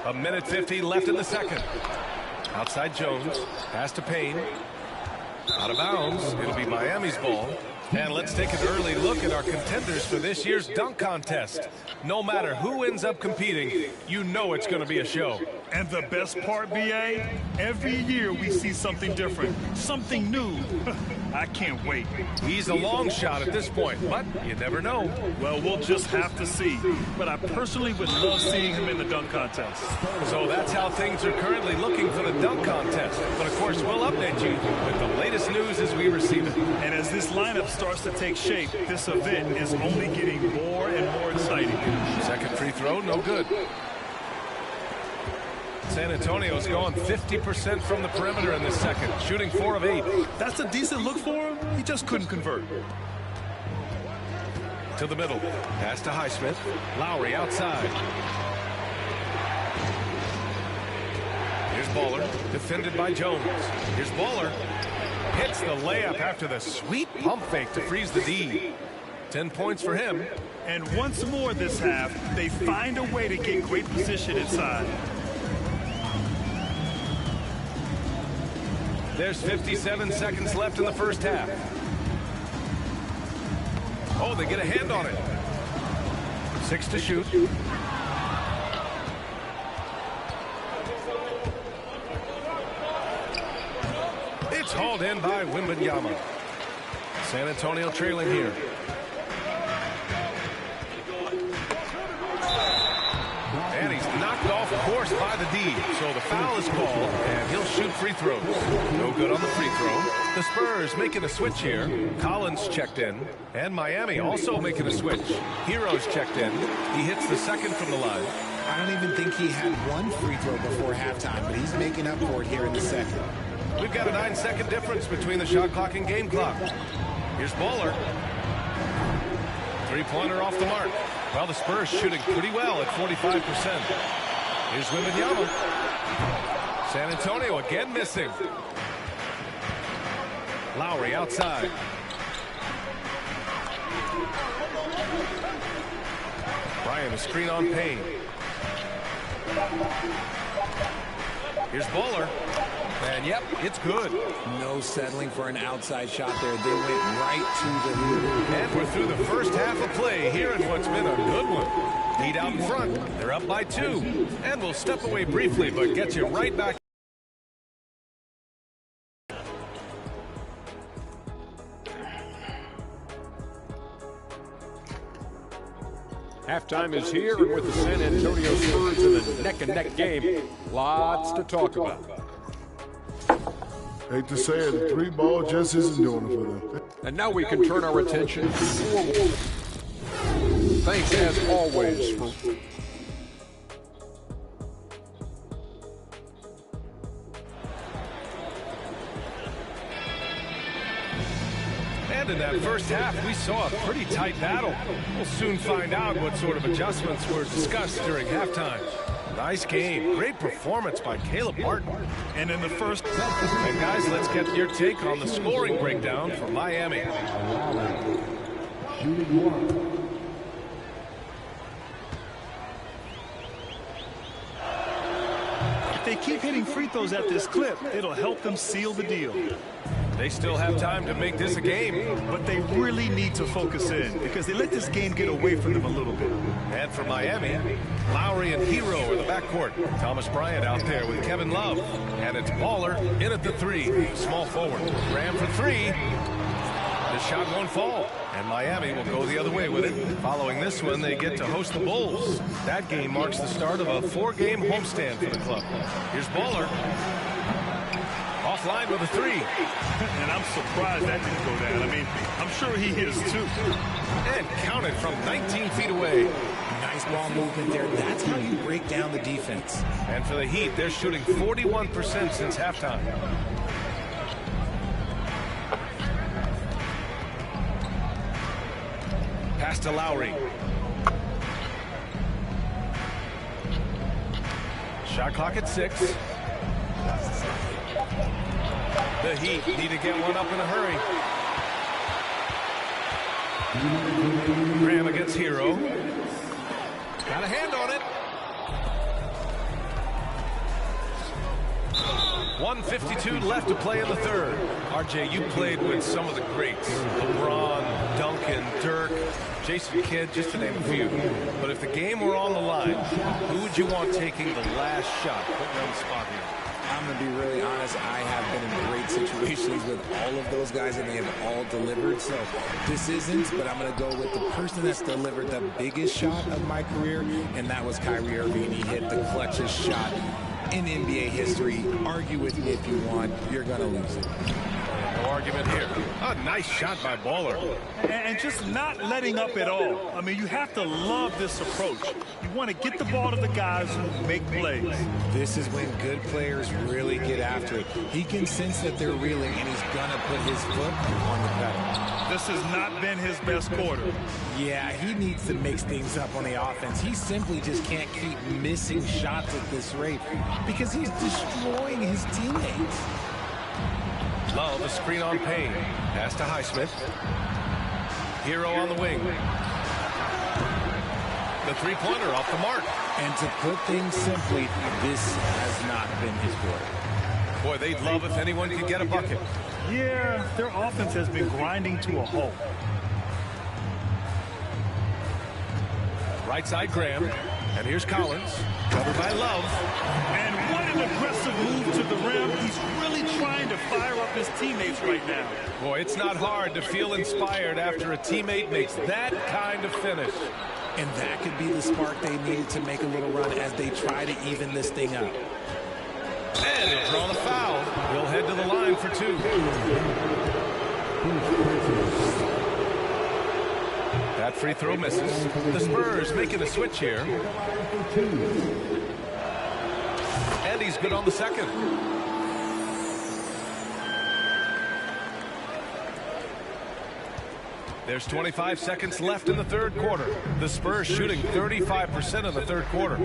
A minute 50 left in the second. Outside Jones. Pass to Payne. Out of bounds. It'll be Miami's ball. And let's take an early look at our contenders for this year's dunk contest. No matter who ends up competing, you know it's going to be a show. And the best part, BA, every year we see something different, something new. I can't wait. He's a long shot at this point, but you never know. Well, we'll just have to see. But I personally would love seeing him in the dunk contest. So that's how things are currently looking for the dunk contest. But of course, we'll update you with the latest news as we receive it. And as this lineup starts to take shape, this event is only getting more and more exciting. Second free throw, no good. San Antonio's gone 50% from the perimeter in this second, shooting 4 of 8. That's a decent look for him. He just couldn't convert. To the middle. Pass to Highsmith. Lowry outside. Here's Baller, defended by Jones. Here's Baller. Hits the layup after the sweet pump fake to freeze the D. 10 points for him. And once more this half, they find a way to get great position inside. There's 57 seconds left in the first half. Oh, they get a hand on it. 6 to shoot. It's hauled in by Wembanyama. San Antonio trailing here. And he's knocked off course by the D. So the foul is called, and he'll shoot free throws. No good on the free throw. The Spurs making a switch here. Collins checked in. And Miami also making a switch. Hero's checked in. He hits the second from the line. I don't even think he had one free throw before halftime, but he's making up for it here in the second. We've got a 9-second difference between the shot clock and game clock. Here's Baller. Three-pointer off the mark. Well, the Spurs shooting pretty well at 45%. Here's Wembanyama. San Antonio again missing. Lowry outside. Bryant, a screen on Payne. Here's Baller. And yep, it's good. No settling for an outside shot there. They went right to the hoop. And we're through the first half of play here in what's been a good one. Heat out in front. They're up by 2. And we'll step away briefly, but get you right back. Halftime is here, and with the San Antonio Spurs in a neck-and-neck game, lots to talk about. Hate to say it, the 3-ball just isn't doing it for them. And now we can turn our attention forward. Thanks, as always, for... And in that first half, we saw a pretty tight battle. We'll soon find out what sort of adjustments were discussed during halftime. Nice game. Great performance by Caleb Martin. And in the first... And guys, let's get your take on the scoring breakdown for Miami. If they keep hitting free throws at this clip, it'll help them seal the deal. They still have time to make this a game. But they really need to focus in because they let this game get away from them a little bit. And for Miami, Lowry and Hero are the backcourt. Thomas Bryant out there with Kevin Love. And it's Baller in at the 3. Small forward. Graham for 3. The shot won't fall. And Miami will go the other way with it. Following this one, they get to host the Bulls. That game marks the start of a 4-game homestand for the club. Here's Baller. Offline with a 3. And I'm surprised that didn't go down. I mean, I'm sure he is too. And counted from 19 feet away. Nice ball movement there. That's how you break down the defense. And for the Heat, they're shooting 41% since halftime. Pass to Lowry. Shot clock at 6. The Heat need to get one up in a hurry. Graham against Hero. Got a hand on it. 1:52 left to play in the third. RJ, you played with some of the greats. LeBron, Duncan, Dirk, Jason Kidd, just to name a few. But if the game were on the line, who would you want taking the last shot? Put me on the spot here. I'm going to be really honest. I have been in great situations with all of those guys, and they have all delivered. So this isn't, but I'm going to go with the person that's delivered the biggest shot of my career, and that was Kyrie Irving. He hit the clutchest shot in NBA history. Argue with me if you want. You're going to lose it. No argument here. A nice shot by Baller. And just not letting up at all. I mean, you have to love this approach. You You want to get the ball to the guys who make plays. This is when good players really get after it. He can sense that they're reeling, and he's going to put his foot on the pedal. This has not been his best quarter. Yeah, he needs to mix things up on the offense. He simply just can't keep missing shots at this rate because he's destroying his teammates. Love a screen on Payne. Pass to Highsmith. Hero on the wing. The three-pointer off the mark. And to put things simply, this has not been his quarter. Boy, they'd love if anyone could get a bucket. Yeah, their offense has been grinding to a halt. Right side Graham. And here's Collins. Covered by Love. And what an aggressive move to the rim. He's really trying to fire up his teammates right now. Boy, it's not hard to feel inspired after a teammate makes that kind of finish. And that could be the spark they needed to make a little run as they try to even this thing up. And he'll draw the foul. He'll head to the line for two. That free throw misses. The Spurs making a switch here. And he's good on the second. There's 25 seconds left in the third quarter. The Spurs shooting 35% of the third quarter.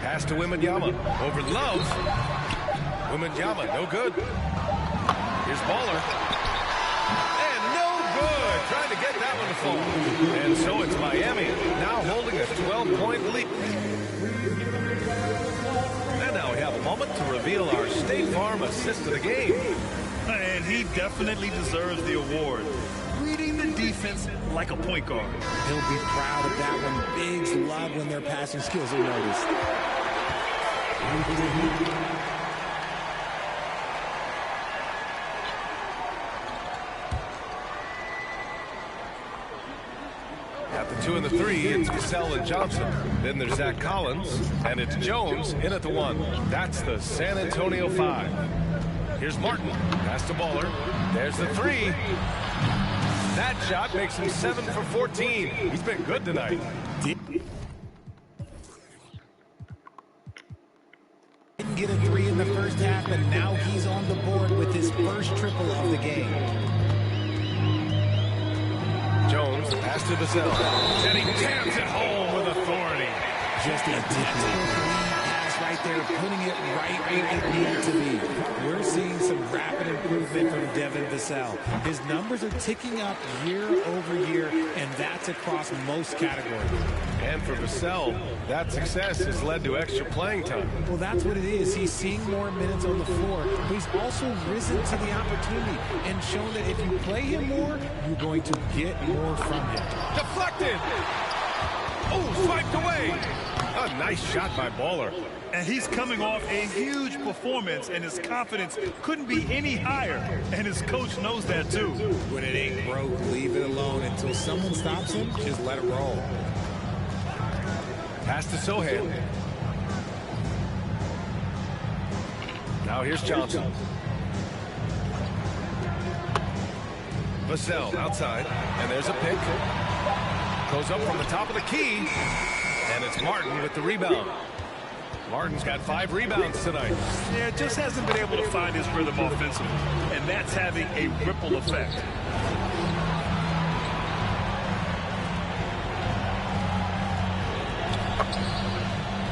Pass to Wembanyama. Over Love. Wembanyama, no good. Here's Baller. And no good. Trying to get that one to fall. And so it's Miami now holding a 12-point lead. And now we have a moment to reveal our State Farm assist of the game. And he definitely deserves the award. Reading the defense like a point guard. He'll be proud of that one. Bigs love when their passing skills are noticed. At the 2 and the 3, it's Cassell and Johnson. Then there's Zach Collins, and it's Jones in at the 1. That's the San Antonio 5. Here's Martin. Pass to Baller. There's the 3. That shot makes him 7 for 14. He's been good tonight. Didn't get a 3 in the first half, and now he's on the board with his first triple of the game. Jones, pass to Vassell. And he jams it home with authority. Just a textbook pass right there, putting it right where it needed to be. We're seeing some rapid improvement from Devin Vassell. His numbers are ticking up year over year, and that's across most categories. And for Vassell, that success has led to extra playing time. Well, that's what it is. He's seeing more minutes on the floor, but he's also risen to the opportunity and shown that if you play him more, you're going to get more from him. Deflected! Oh, swiped away! A nice shot by Baller. And he's coming off a huge performance, and his confidence couldn't be any higher. And his coach knows that, too. When it ain't broke, leave it alone. Until someone stops him, just let it roll. Pass to Sohan. Now here's Johnson. Vassell outside, and there's a pick. Goes up from the top of the key, and it's Martin with the rebound. Martin's got 5 rebounds tonight. Yeah, just hasn't been able to find his rhythm offensively, and that's having a ripple effect.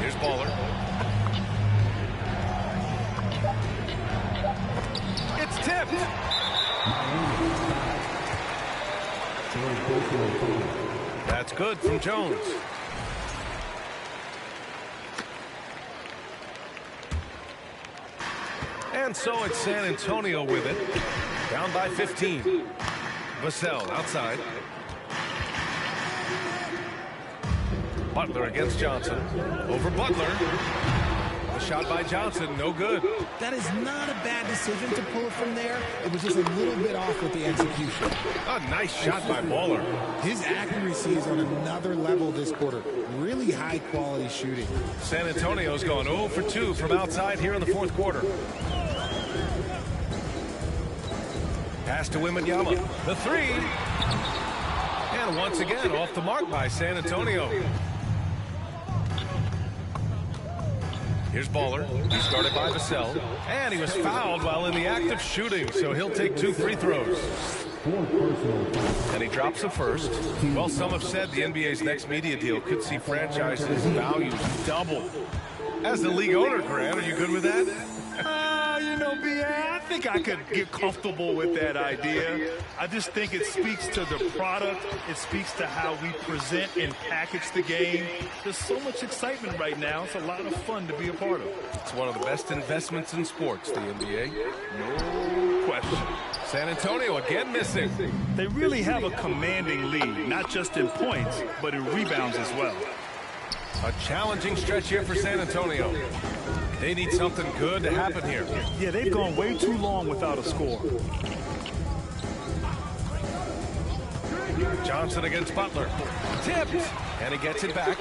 Here's Baller. It's tipped. That's good from Jones. And so it's San Antonio with it. Down by 15. Vassell outside. Butler against Johnson. Over Butler. The shot by Johnson, no good. That is not a bad decision to pull it from there. It was just a little bit off with the execution. A nice shot by Baller. His accuracy is on another level this quarter. Really high quality shooting. San Antonio's gone 0 for 2 from outside here in the fourth quarter. Pass to Wembanyama. The three. And once again, off the mark by San Antonio. Here's Baller. He's guarded by Vassell. And he was fouled while in the act of shooting, so he'll take 2 free throws. And he drops the first. Well, some have said the NBA's next media deal could see franchises' values double. As the league owner, Grant, are you good with that? You know, B.A., I think I could get comfortable with that idea. I just think it speaks to the product. It speaks to how we present and package the game. There's so much excitement right now. It's a lot of fun to be a part of. It's one of the best investments in sports, the NBA. No question. San Antonio again missing. They really have a commanding lead, not just in points, but in rebounds as well. A challenging stretch here for San Antonio. They need something good to happen here. Yeah, they've gone way too long without a score. Johnson against Butler. Tipped. And he gets it back.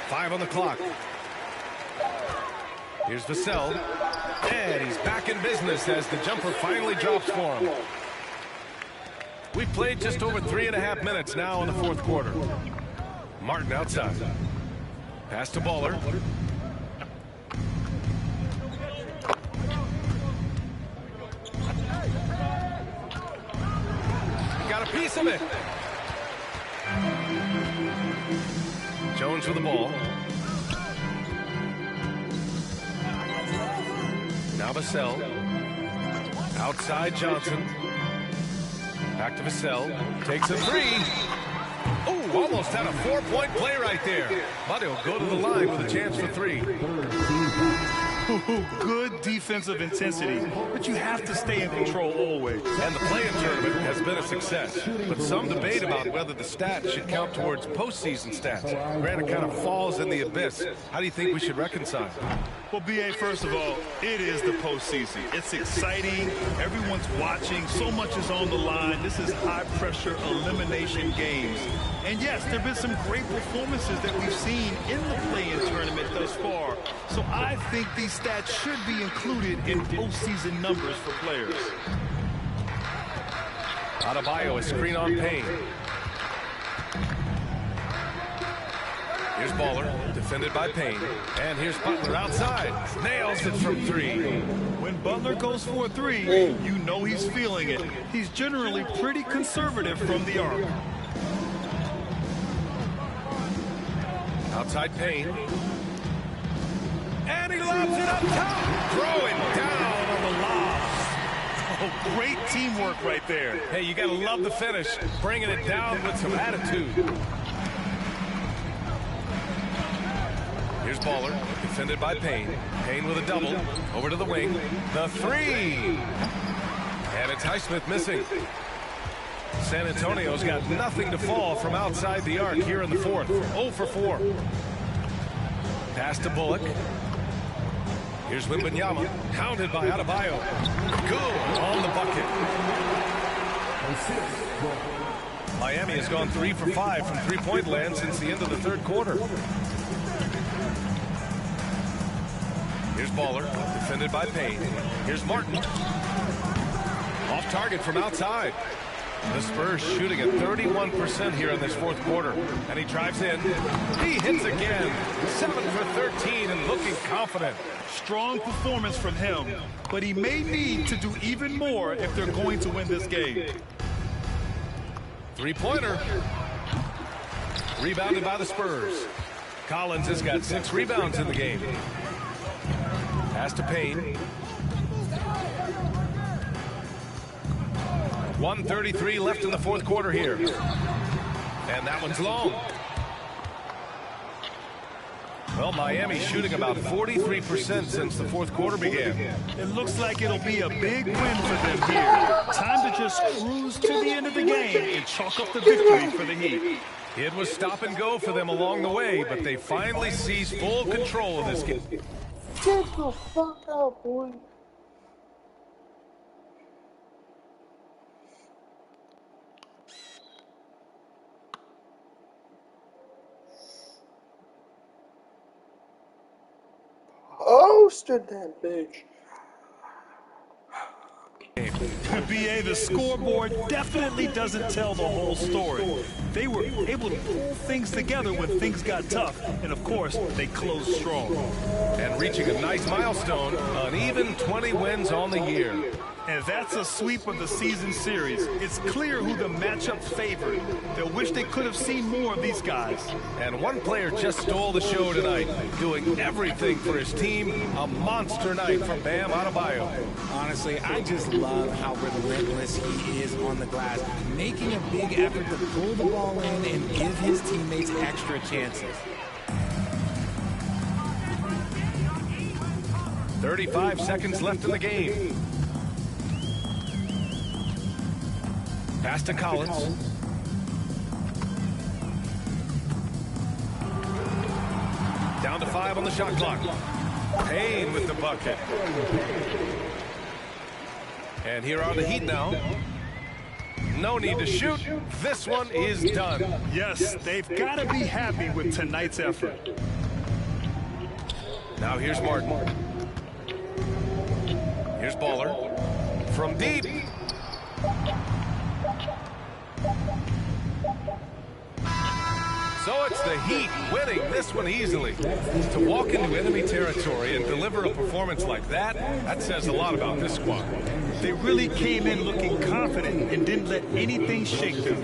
5 on the clock. Here's Vassell. And he's back in business as the jumper finally drops for him. We've played just over 3.5 minutes now in the fourth quarter. Martin outside. Pass to Baller. Got a piece of it. Jones with the ball. Now Vassell. Outside Johnson. Back to Vassell. Takes a three. Oh, almost had a 4-point play right there. But he'll go to the line with a chance for 3. Good defensive intensity, but you have to stay in control always. And the play-in tournament has been a success, but some debate about whether the stats should count towards postseason stats. Grant, it kind of falls in the abyss. How do you think we should reconcile? Well, B.A., first of all, it is the postseason. It's exciting. Everyone's watching. So much is on the line. This is high-pressure elimination games. And yes, there have been some great performances that we've seen in the play-in tournament thus far. So I think these stats should be included in postseason numbers for players. Adebayo, a screen on Payne. Here's Baller, defended by Payne. And here's Butler outside. Nails it from 3. When Butler goes for a 3, you know he's feeling it. He's generally pretty conservative from the arc. Outside Payne. And he lobs it up top. Throwing down on the lob. Oh, great teamwork right there. Hey, you got to love the finish. Bringing it down with some attitude. Here's Baller, defended by Payne. Payne with a double. Over to the wing. The 3. And it's Highsmith missing. San Antonio's got nothing to fall from outside the arc here in the fourth. 0 for 4. Pass to Bullock. Here's Wembanyama, hounded by Adebayo. Good on the bucket. Miami has gone 3 for 5 from three-point land since the end of the third quarter. Here's Baller, defended by Payne. Here's Martin. Off target from outside. The Spurs shooting at 31% here in this fourth quarter. And he drives in. He hits again. 7 for 13 and looking confident. Strong performance from him, but he may need to do even more if they're going to win this game. Three-pointer. Rebounded by the Spurs. Collins has got 6 rebounds in the game. Pass to Payne. 1:33 left in the fourth quarter here. And that one's long. Well, Miami shooting about 43% since the fourth quarter began. It looks like it'll be a big win for them here. Time to just cruise to the end of the game and chalk up the victory for the Heat. It was stop and go for them along the way, but they finally seized full control of this game. Get the fuck out, boy. Hosted that bitch. BA, the scoreboard definitely doesn't tell the whole story. They were able to pull things together when things got tough, and of course, they closed strong. And reaching a nice milestone, an even 20 wins on the year. And that's a sweep of the season series. It's clear who the matchup favored. They'll wish they could have seen more of these guys. And one player just stole the show tonight, doing everything for his team. A monster night from Bam Adebayo. Honestly, I just love how relentless he is on the glass, making a big effort to pull the ball in and give his teammates extra chances. 35 seconds left in the game. Pass to Collins. Down to 5 on the shot clock. Payne with the bucket. And here are the Heat now. No need to shoot. This one is done. Yes, they've got to be happy with tonight's effort. Now here's Martin. Here's Baller. From deep. So it's the Heat winning this one easily. To walk into enemy territory and deliver a performance like that, that says a lot about this squad. They really came in looking confident and didn't let anything shake them.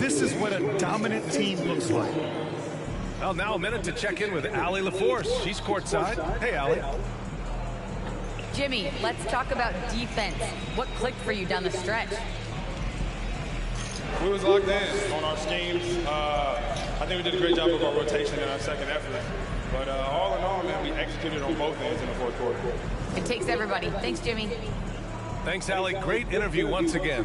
This is what a dominant team looks like. Well, now a minute to check in with Allie LaForce. She's courtside. Hey, Allie. Jimmy, let's talk about defense. What clicked for you down the stretch? We was locked in on our schemes. I think we did a great job of our rotation in our second effort. But all in all, man, we executed on both ends in the fourth quarter. It takes everybody. Thanks, Jimmy. Thanks, Allie. Great interview once again.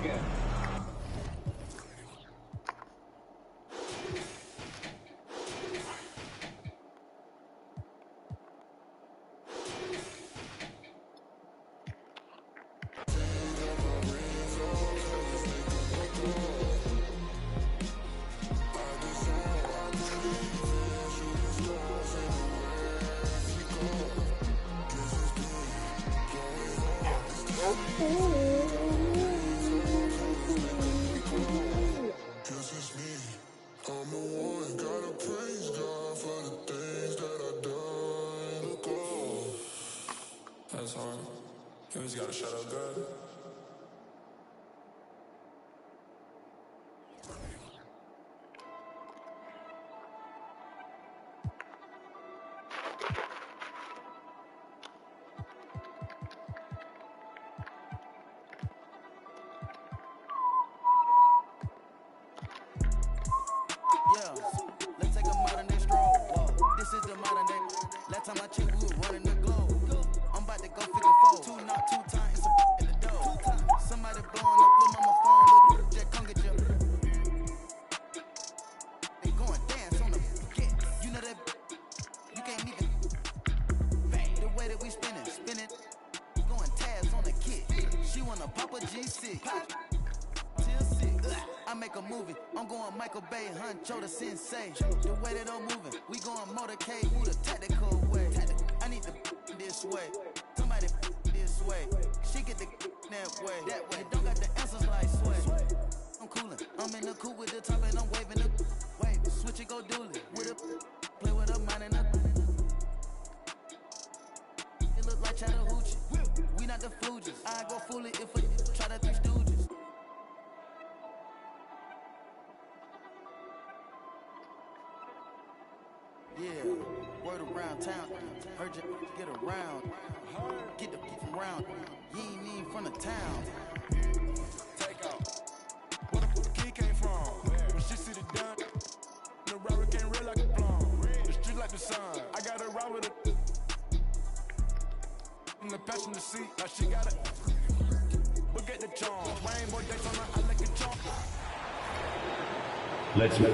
That's hard. You just gotta shut up good. Yeah, let's take a modern day stroll. Whoa, this is the modern day. Last time I checked, we were running the globe. I'm about to go 54. 2 knock 2 times, it's a in the door. Somebody blowing up, little mama phone, little Jack, come get you. They going dance on the get. You know that you can't even. The way that we spin it, going tabs on the kid. She wanna pop a G6. Till 6. I make a movie. I'm going Michael Bay, Huncho the Sensei. The way that I'm moving, we going motorcade, who the tactical way. I need to this way. Somebody this way. She get the that way. You don't got the answers like sway. I'm coolin'. I'm in the coupe with the top and I'm waving the wave. Switch it, go dooley. With a play with a mind and a. It look like Chattahoochee. We not the Fugees. I go fully if I try to 3 Stooges. Yeah, word around town. Heard you get around. Get the fuck around. You ain't even from the town. Take off. Where the fuck the kid came from? When shit see the done, the rubber came real like a plum. The street like the sun. I got a ride with a in the passenger seat. Like she got it. Look at the charm. Rainbow dates on her, I like a charm. Let's go.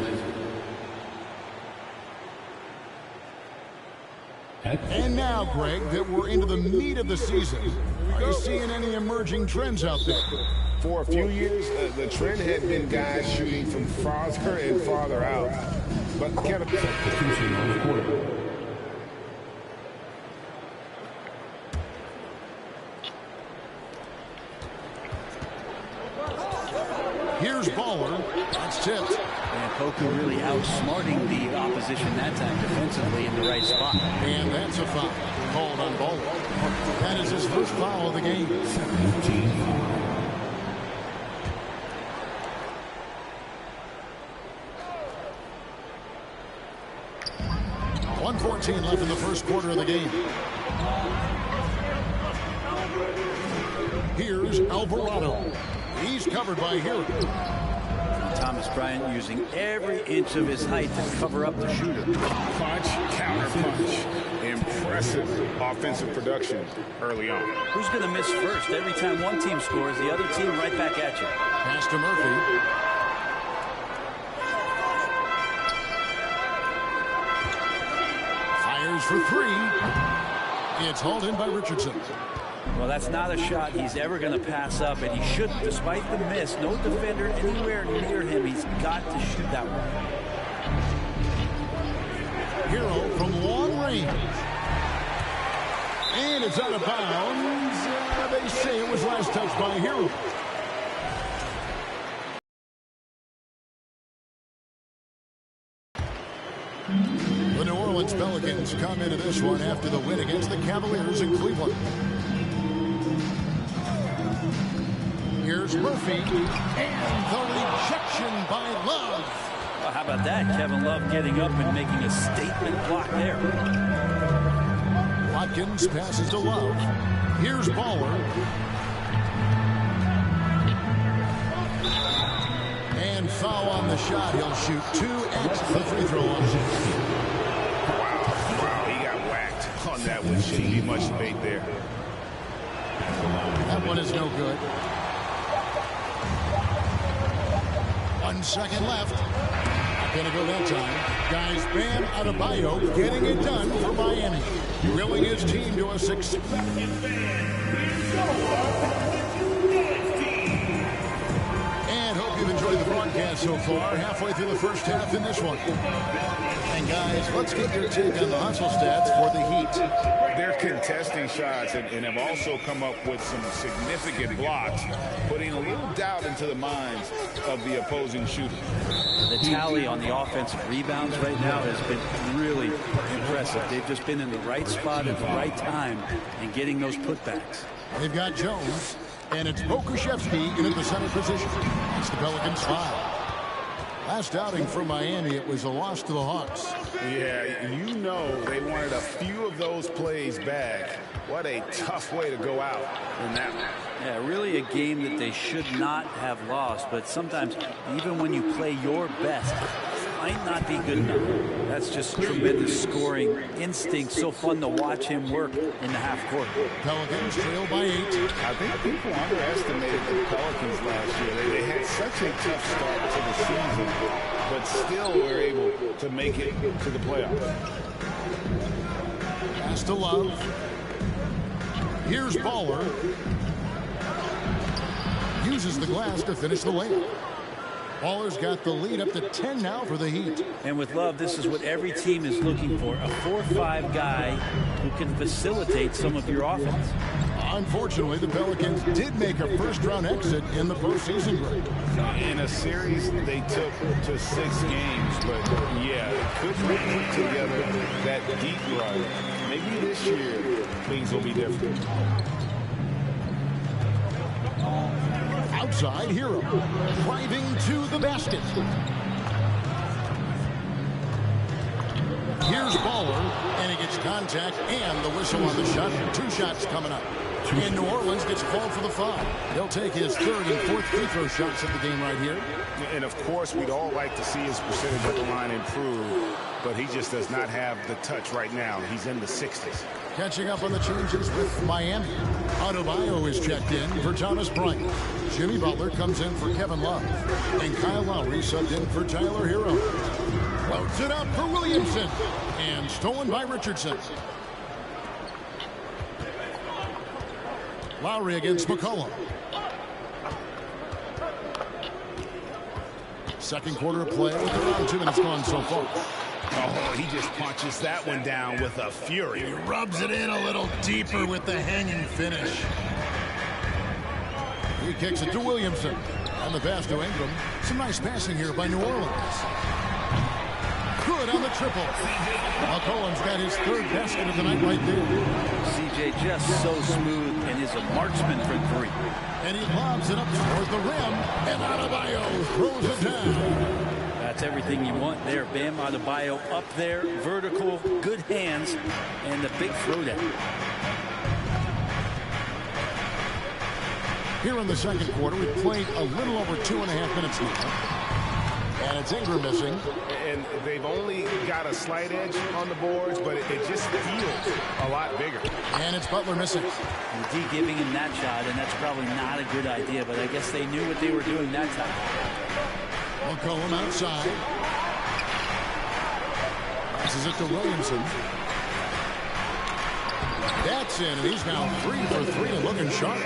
And now, Greg, that we're into the meat of the season, are you seeing any emerging trends out there? For a few years, the trend had been guys shooting from farther and farther out. But Kevin, Substitution on the court. Here's Baller. That's tipped. And Poku really outsmarting the opposition that time defensively in the right spot. And that's a foul called on Baller. That is his first foul of the game. 1:14 left in the first quarter of the game. Here's Alvarado. He's covered by Hero. Thomas Bryant using every inch of his height to cover up the shooter. Punch, counter punch. Impressive offensive production early on. Who's going to miss first? Every time one team scores, the other team right back at you. Pass to Murphy. Fires for three. It's hauled in by Richardson. Well, that's not a shot he's ever going to pass up, and he shouldn't, despite the miss. No defender anywhere near him. He's got to shoot that one. Hero from long range. And it's out of bounds. They say it was last touched by Hero. The New Orleans Pelicans come into this one after the win against the Cavaliers in Cleveland. Here's Murphy, and the rejection by Love. Well, how about that? Kevin Love getting up and making a statement block there. Watkins passes to Love. Here's Baller. And foul on the shot. He'll shoot 2 at the free throw line. Wow, he got whacked on that one. Shouldn't be much debate there. That one is no good. 1 second left. Not going to go that time. Guys, Bam Adebayo getting it done for Miami. Willing his team to a 6. And hope you've enjoyed the broadcast so far. Halfway through the first half in this one. And guys, let's get your take on the hustle stats for the Heat. They're contesting shots and have also come up with some significant blocks, putting a little doubt into the minds of the opposing shooter. The tally on the offensive rebounds right now has been really impressive. They've just been in the right spot at the right time and getting those putbacks. They've got Jones, and it's Pokuševski in at the center position. It's the Pelicans' foul. Last outing for Miami, it was a loss to the Hawks. Yeah, you know they wanted a few of those plays back. What a tough way to go out in that one. Yeah, really a game that they should not have lost, but sometimes even when you play your best, it might not be good enough. That's just tremendous scoring instinct. So fun to watch him work in the half court. Pelicans trail by 8. I think people underestimated the Pelicans last year. They had such a tough start to the season, but still were able to make it to the playoffs. Pass to Love. Here's Baller. Uses the glass to finish the layup. Baller's got the lead up to 10 now for the Heat. And with Love, this is what every team is looking for. A 4-5 guy who can facilitate some of your offense. Unfortunately, the Pelicans did make a first-round exit in the postseason break. In a series they took to 6 games, but yeah, they couldn't put together that deep run. Maybe this year things will be different. Outside, Hero driving to the basket. Here's Baller, and he gets contact and the whistle on the shot. 2 shots coming up. And New Orleans gets called for the foul. He'll take his third and fourth free throw shots of the game right here. And, of course, we'd all like to see his percentage at the line improve, but he just does not have the touch right now. He's in the 60s. Catching up on the changes with Miami. Adebayo is checked in for Thomas Bryant. Jimmy Butler comes in for Kevin Love. And Kyle Lowry subbed in for Tyler Hero. Floats it up for Williamson. And stolen by Richardson. Lowry against McCollum. Second quarter of play with around 2 minutes gone so far. Oh, he just punches that one down with a fury. He rubs it in a little deeper with the hanging finish. He kicks it to Williamson. On the pass to Ingram. Some nice passing here by New Orleans. Good on the triple. McCollum's got his third basket of the night right there. CJ just so smooth and is a marksman for three. And he lobs it up toward the rim. And Adebayo throws it down. That's everything you want there. Bam Adebayo up there, vertical, good hands, and the big throwdown. Here in the second quarter, we've played a little over 2.5 minutes now. And it's Ingram missing. And they've only got a slight edge on the boards, but it just feels a lot bigger. And it's Butler missing. And D giving him that shot, and that's probably not a good idea, but I guess they knew what they were doing that time. McCollum outside. Passes it to Williamson. That's in, and he's now 3 for 3 and looking sharp.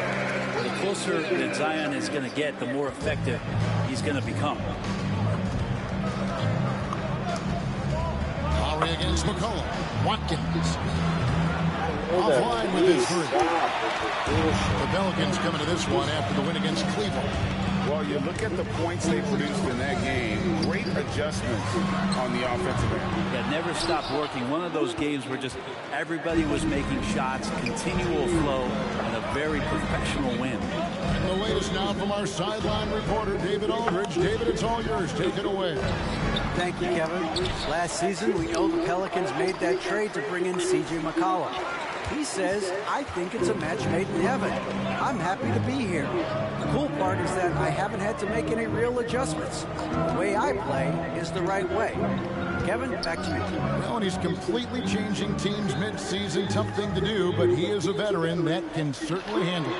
The closer that Zion is going to get, the more effective he's going to become. Lowry against McCollum. Watkins. Offline with his three. The Pelicans coming to this one after the win against Cleveland. Well, you look at the points they produced in that game. Great adjustments on the offensive end. Yeah, never stopped working. One of those games where just everybody was making shots, continual flow, and a very professional win. And the latest now from our sideline reporter, David Aldridge. David, it's all yours. Take it away. Thank you, Kevin. Last season, we know the Pelicans made that trade to bring in C.J. McCollum. He says, I think it's a match made in heaven. I'm happy to be here. The cool part is that I haven't had to make any real adjustments. The way I play is the right way. Kevin, back to you. Well, and he's completely changing teams mid-season. Tough thing to do, but he is a veteran that can certainly handle it.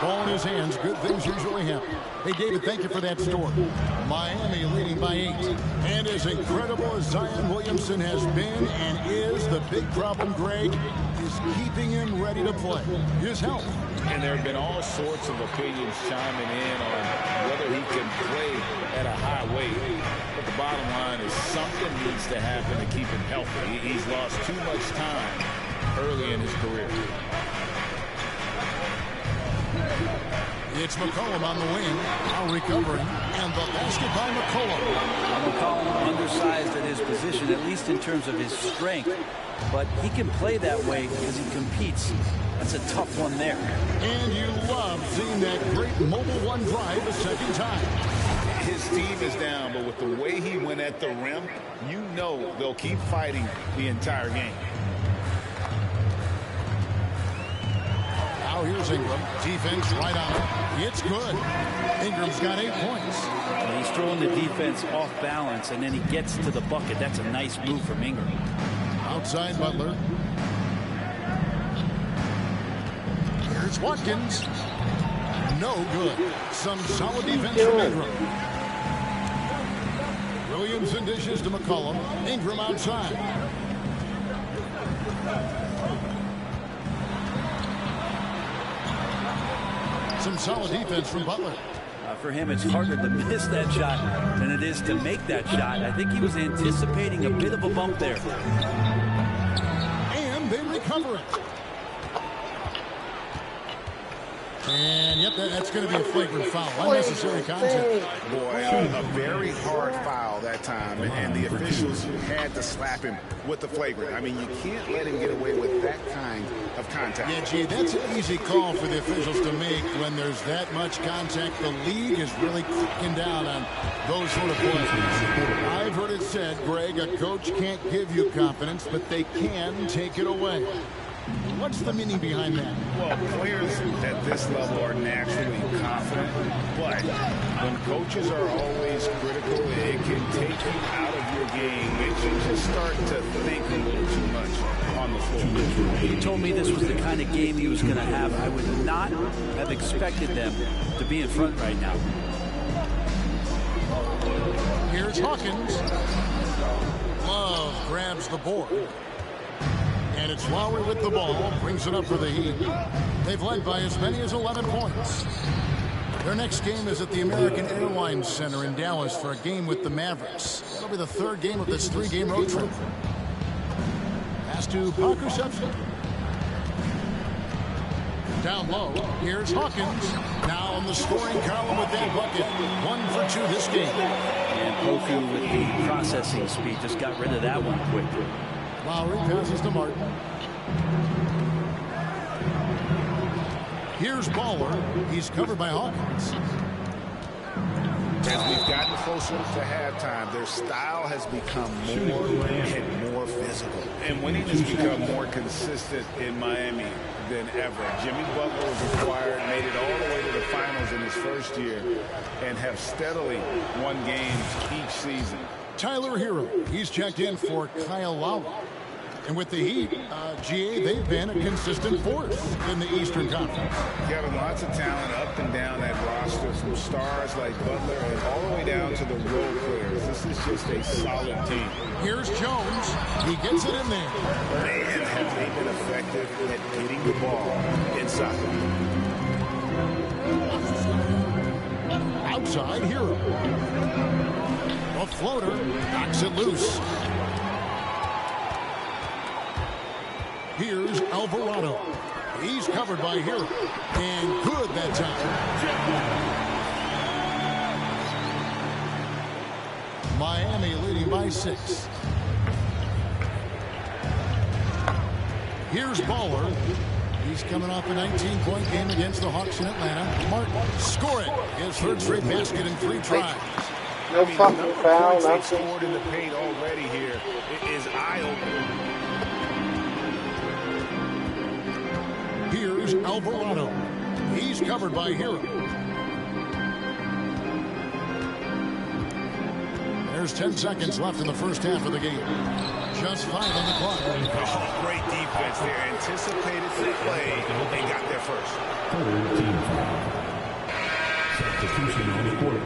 Ball in his hands, good things usually happen. Hey, David, thank you for that story. Miami leading by 8. And as incredible as Zion Williamson has been and is, the big problem, Greg, is keeping him ready to play. His health. And there have been all sorts of opinions chiming in on whether he can play at a high weight. But the bottom line is something needs to happen to keep him healthy. He's lost too much time early in his career. It's McCollum on the wing, now recovering, and the basket by McCollum. McCollum undersized at his position, at least in terms of his strength, but he can play that way because he competes. That's a tough one there. And you love seeing that great mobile one drive a second time. His team is down, but with the way he went at the rim, you know they'll keep fighting the entire game. Now here's Ingram. Defense right on it. It's good. Ingram's got 8 points. And he's throwing the defense off balance, and then he gets to the bucket. That's a nice move from Ingram. Outside Butler. Here's Watkins. No good. Some solid defense from Ingram. Williamson dishes to McCollum. Ingram outside. Some solid defense from Butler. For him, it's harder to miss that shot than it is to make that shot. I think he was anticipating a bit of a bump there. And they recover it. And, yep, that's going to be a flagrant foul. Unnecessary contact. Boy, a very hard foul that time, and the officials had to slap him with the flagrant. I mean, you can't let him get away with that kind of contact. Yeah, gee, that's an easy call for the officials to make when there's that much contact. The league is really cracking down on those sort of plays. I've heard it said, Greg, a coach can't give you confidence, but they can take it away. What's the meaning behind that? Well, players at this level are naturally confident, but when coaches are always critical, it can take you out of your game. Makes you just start to think a little too much on the floor. He told me this was the kind of game he was going to have. I would not have expected them to be in front right now. Here's Hawkins. Love grabs the board. And it's Lowry with the ball, brings it up for the Heat. They've led by as many as 11 points. Their next game is at the American Airlines Center in Dallas for a game with the Mavericks. That'll be the third game of this 3-game road trip. Pass to Parker Substance. Down low, here's Hawkins. Now on the scoring column with that bucket. 1 for 2 this game. And Poku with the processing speed just got rid of that one quickly. Lowry passes to Martin. Here's Baller. He's covered by Hawkins. As we've gotten closer to halftime, their style has become more and more physical. And winning has become more consistent in Miami than ever. Jimmy Butler was acquired, made it all the way to the finals in his first year, and have steadily won games each season. Tyler Hero. He's checked in for Kyle Lowry. And with the Heat, GA, they've been a consistent force in the Eastern Conference. Kevin, lots of talent up and down that roster, from stars like Butler and all the way down to the role players. This is just a solid team. Here's Jones. He gets it in there. Man, have they been effective at getting the ball inside. Outside, Hero. A floater knocks it loose. Here's Alvarado. He's covered by Hero. And good that time. Miami leading by 6. Here's Baller. He's coming off a 19-point game against the Hawks in Atlanta. Martin scoring his third straight basket in 3 tries. No fucking foul. They've scored in the paint already here. It is eye-opening. Here's Alvarado. He's covered by Hero. There's 10 seconds left in the first half of the game. Just 5 on the clock. Oh, great defense there. Anticipated the play and got there first. Substitution on the court.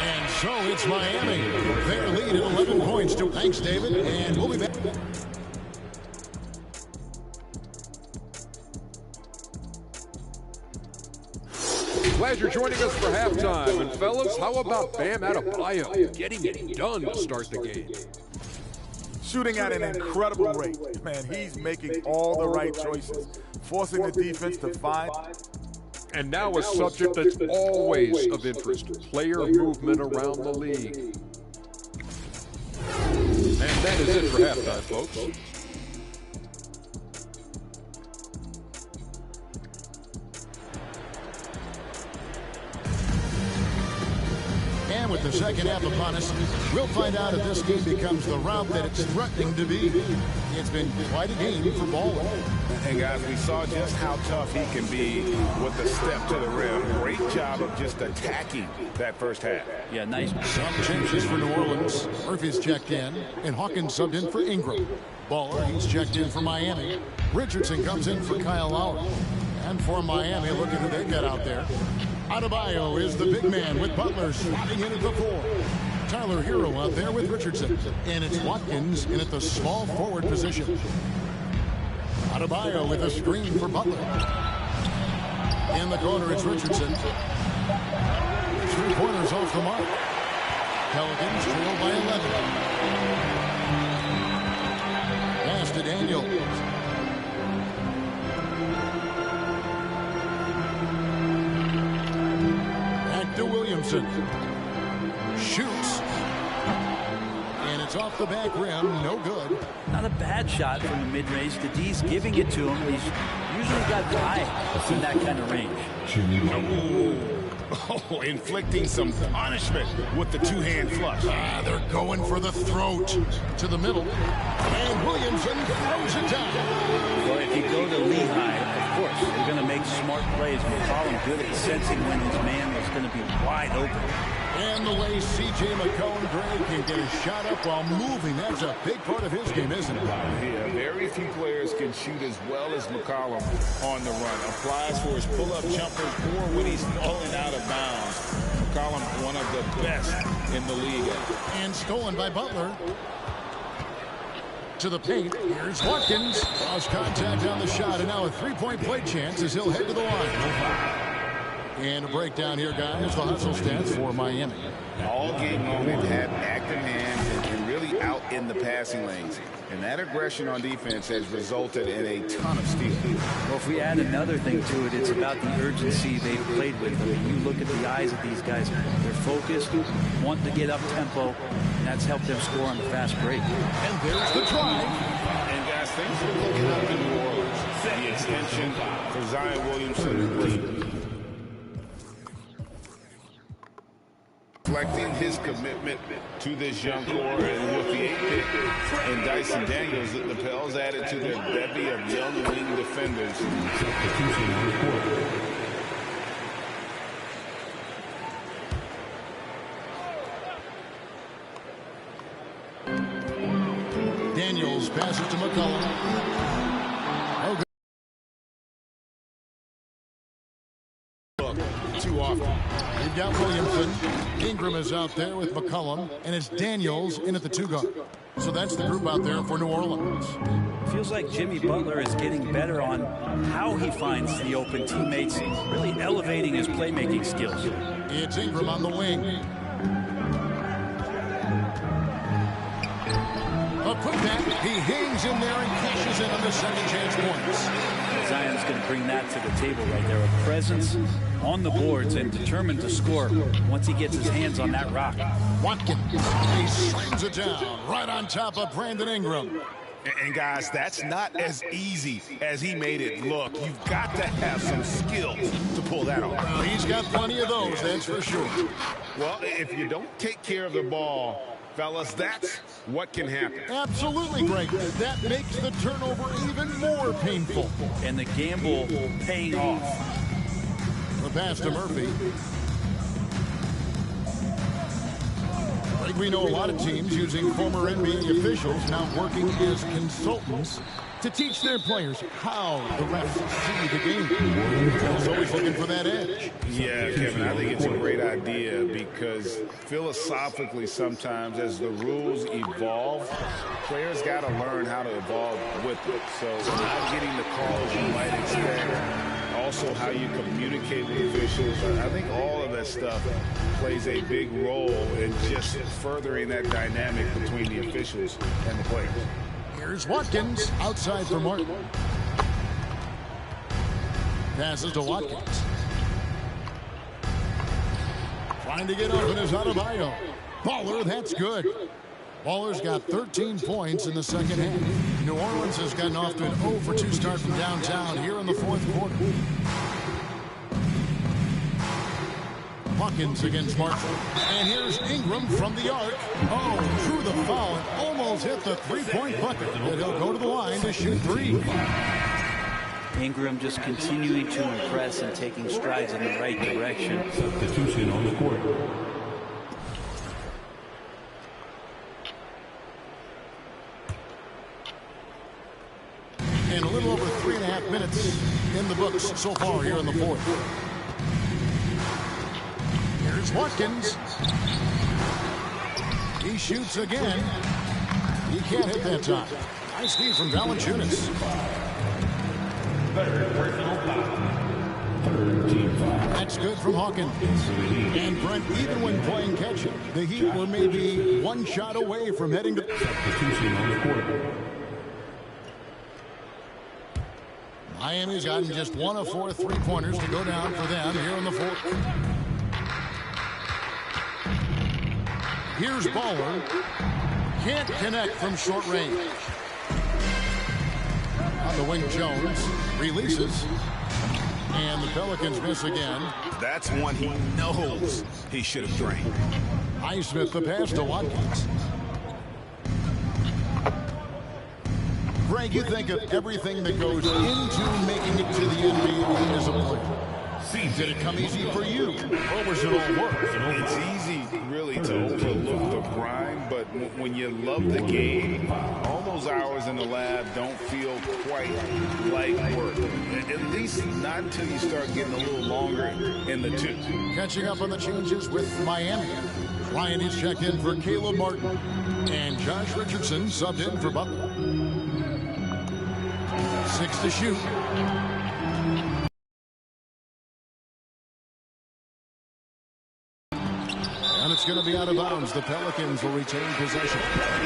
And so it's Miami. Their lead at 11 points to. Thanks, David. And we'll be back. Glad you're joining us for halftime. And fellas, how about Bam Adebayo getting it done to start the game? Shooting at an incredible rate. Man, he's making all the right choices, forcing the defense to find. And now a subject that's always of interest, player movement around the league. And that is it for halftime, folks. And with the second half upon us, we'll find out if this game becomes the route that it's threatening to be. It's been quite a game for Baller. And guys, we saw just how tough he can be with the step to the rim. Great job of just attacking that first half. Yeah, nice. Some changes for New Orleans. Murphy's checked in, and Hawkins subbed in for Ingram. Baller, he's checked in for Miami. Richardson comes in for Kyle Lowry. And for Miami, look at who they've got out there. Adebayo is the big man with Butler slotting in at the 4. Tyler Hero out there with Richardson. And it's Watkins in at the small forward position. Adebayo with a screen for Butler. In the corner, it's Richardson. 3-pointers off the mark. Pelicans trail by 11. Pass to Daniel. Back to Williamson. Shoots. And it's off the back rim. No good. Not a bad shot from the mid-range. The D's giving it to him. He's usually got high in that kind of range. Oh, inflicting some punishment with the two-hand flush. They're going for the throat. To the middle. And Williamson throws it down. Well, if you go to Lehigh, of course, you're going to make smart plays. McCollum good at sensing when his man was going to be wide open. And the way C.J. McCollum-Gray can get a shot up while moving, that's a big part of his game, isn't it? Yeah, very few players can shoot as well as McCollum on the run. Applies for his pull-up jumpers or when he's falling out of bounds. McCollum, one of the best in the league. And stolen by Butler. To the paint. Here's Watkins. Cross contact on the shot, and now a three-point play chance as he'll head to the line. And a breakdown here, guys. The hustle stats for Miami. All game long, they've had active hands and really out in the passing lanes. And that aggression on defense has resulted in a ton of steals. Well, if we add another thing to it, it's about the urgency they've played with. I mean, you look at the eyes of these guys. They're focused, want to get up tempo, and that's helped them score on the fast break. And there's the try. And guys, things are looking up in New Orleans. The extension for Zion Williamson. Reflecting his commitment to this young core, and with the 8th pick and Dyson Daniels, the Pels added to their bevy of young wing defenders. Daniels passes to McCollum. Too often. We've got Williamson. Ingram is out there with McCollum, and it's Daniels in at the 2 guard. So that's the group out there for New Orleans. Feels like Jimmy Butler is getting better on how he finds the open teammates, really elevating his playmaking skills. It's Ingram on the wing. A putback. He hangs in there and cashes in on the second chance points. Zion's going to bring that to the table right there. A presence on the boards and determined to score once he gets his hands on that rock. Watkins, he slams it down right on top of Brandon Ingram. And guys, that's not as easy as he made it look. You've got to have some skill to pull that off. Well, he's got plenty of those, that's for sure. Well, if you don't take care of the ball, fellas, that's what can happen. Absolutely, Greg. That makes the turnover even more painful. And the gamble paying off. The pass to Murphy. Greg, we know a lot of teams using former NBA officials now working as consultants to teach their players how the refs see the game. Phil's always looking for that edge. Yeah, Kevin, I think it's a great idea because philosophically sometimes as the rules evolve, players got to learn how to evolve with it. So not getting the calls you might expect, also how you communicate with officials. I think all of that stuff plays a big role in just furthering that dynamic between the officials and the players. Here's Watkins outside for Martin. Passes to Watkins. Trying to get open is Adebayo. Baller, that's good. Baller's got 13 points in the second half. New Orleans has gotten off to an 0 for 2 start from downtown here in the fourth quarter. Watkins against Marshall. And here's Ingram from the arc. Oh, through the foul. Almost hit the three-point bucket. But he'll go to the line to shoot 3. Ingram just continuing to impress and taking strides in the right direction. Substitution on the court. And a little over 3.5 minutes in the books so far here in the fourth. Here's Watkins. He shoots again. He can't hit that time. Nice feed from Valanciunas. That's good from Hawkins. And Brent, even when playing catch-up, the Heat were maybe one shot away from heading to... Substitution on the court. Miami's gotten just 1 of 4 3-pointers to go down for them here in the fourth. Here's Baller. Can't connect from short range. On the wing, Jones releases. And the Pelicans miss again. That's one he knows he should have drained. Highsmith the pass to Watkins. Greg, you think of everything that goes into making it to the NBA as a player. Did it come easy for you, or was it all work? It's easy, really, to overlook the grind, but when you love the game, all those hours in the lab don't feel quite like work. At least not until you start getting a little longer in the tooth. Catching up on the changes with Miami. Ryan is checked in for Caleb Martin. And Josh Richardson subbed in for Butler. 6 to shoot. And it's going to be out of bounds. The Pelicans will retain possession.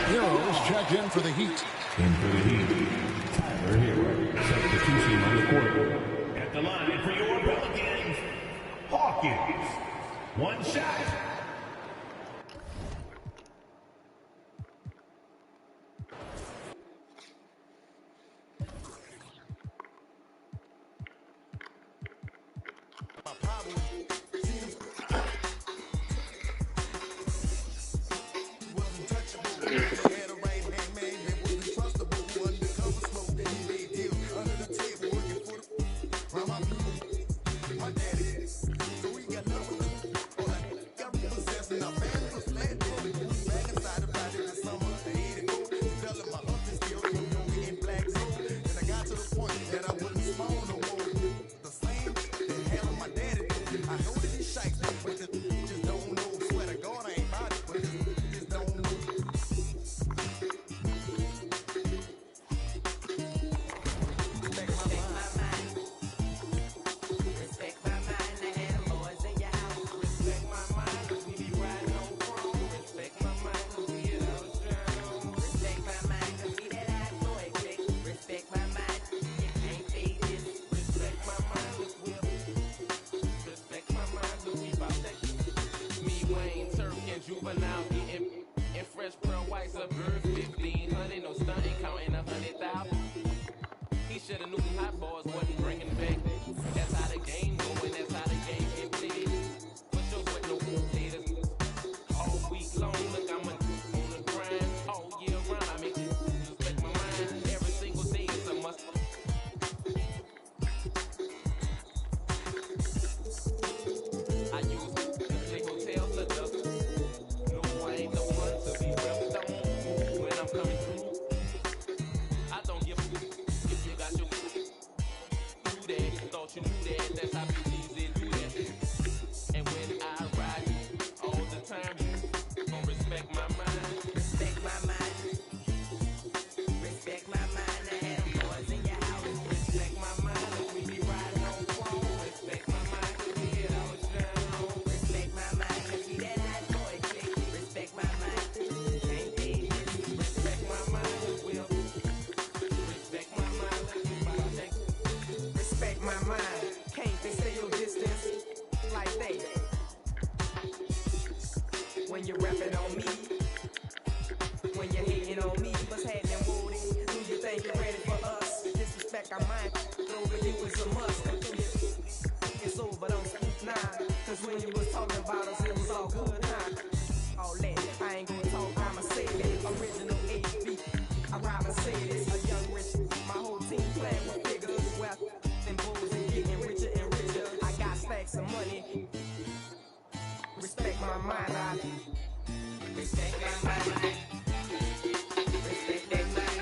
Heroes checked in for the Heat. In for the Heat, Tyler Hero, substitution on the court. At the line for your Pelicans, Hawkins. One shot. Juvenile getting and fresh pearl whites up 1,500, no stunting, counting 100,000. He shoulda knew the hot boys wasn't bringing back. That's how the game go, and that's how the game get played. For sure, with no haters all week long. Look, I'm on the grind all year round. I make it respect my mind. Every single day is a must. I use the hotels, the dust. You knew that, that's how easy do that. And when I ride all the time, you gon' respect my mind. Respect my mind. Respect my mind. I have boys in your house. Respect my mind. We be riding on chrome. Respect my mind. We get our shine on. Respect my mind. See that hot boy click. Respect my mind. Can't be this. Respect my mind. Will. Respect my mind. Let's get by take. Respect my mind. Can't they stay your distance like that? When you're rapping on me, when you're hating on me, what's happening, Woody? Do you think you're ready for us? Disrespect our mind, over you is a must. It's over, don't speak now. Cause when you was talking about us, it was all good, huh? All that, I ain't gonna talk, I'ma say that. Original HB, I rhyme and say this. A young rich, my whole team playing with figures, wealth and bulls and getting richer and richer. I got stacks of money. Respect my mind, I respect my mind. Respect my mind.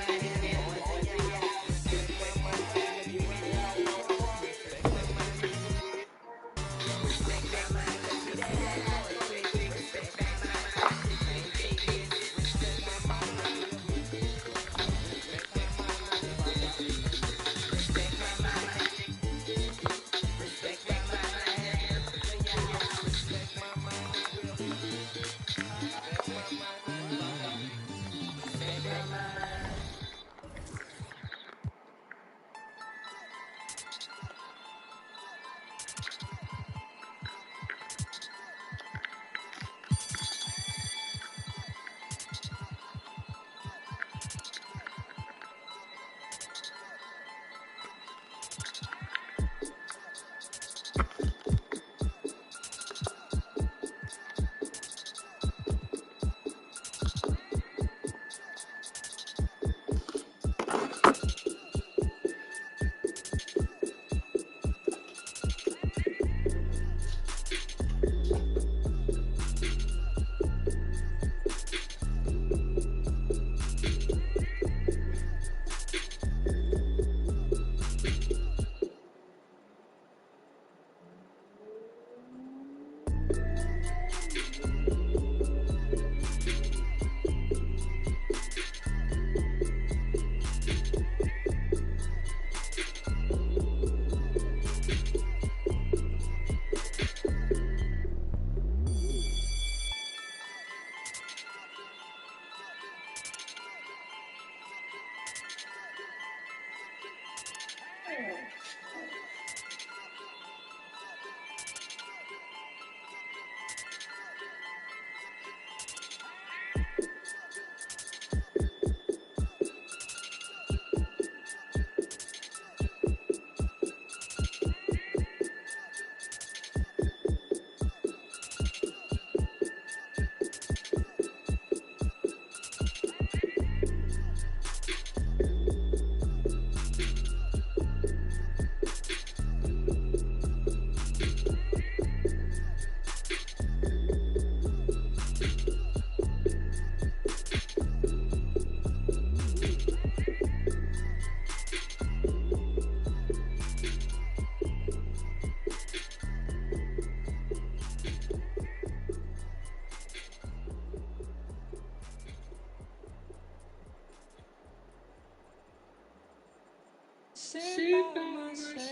Sit by myself,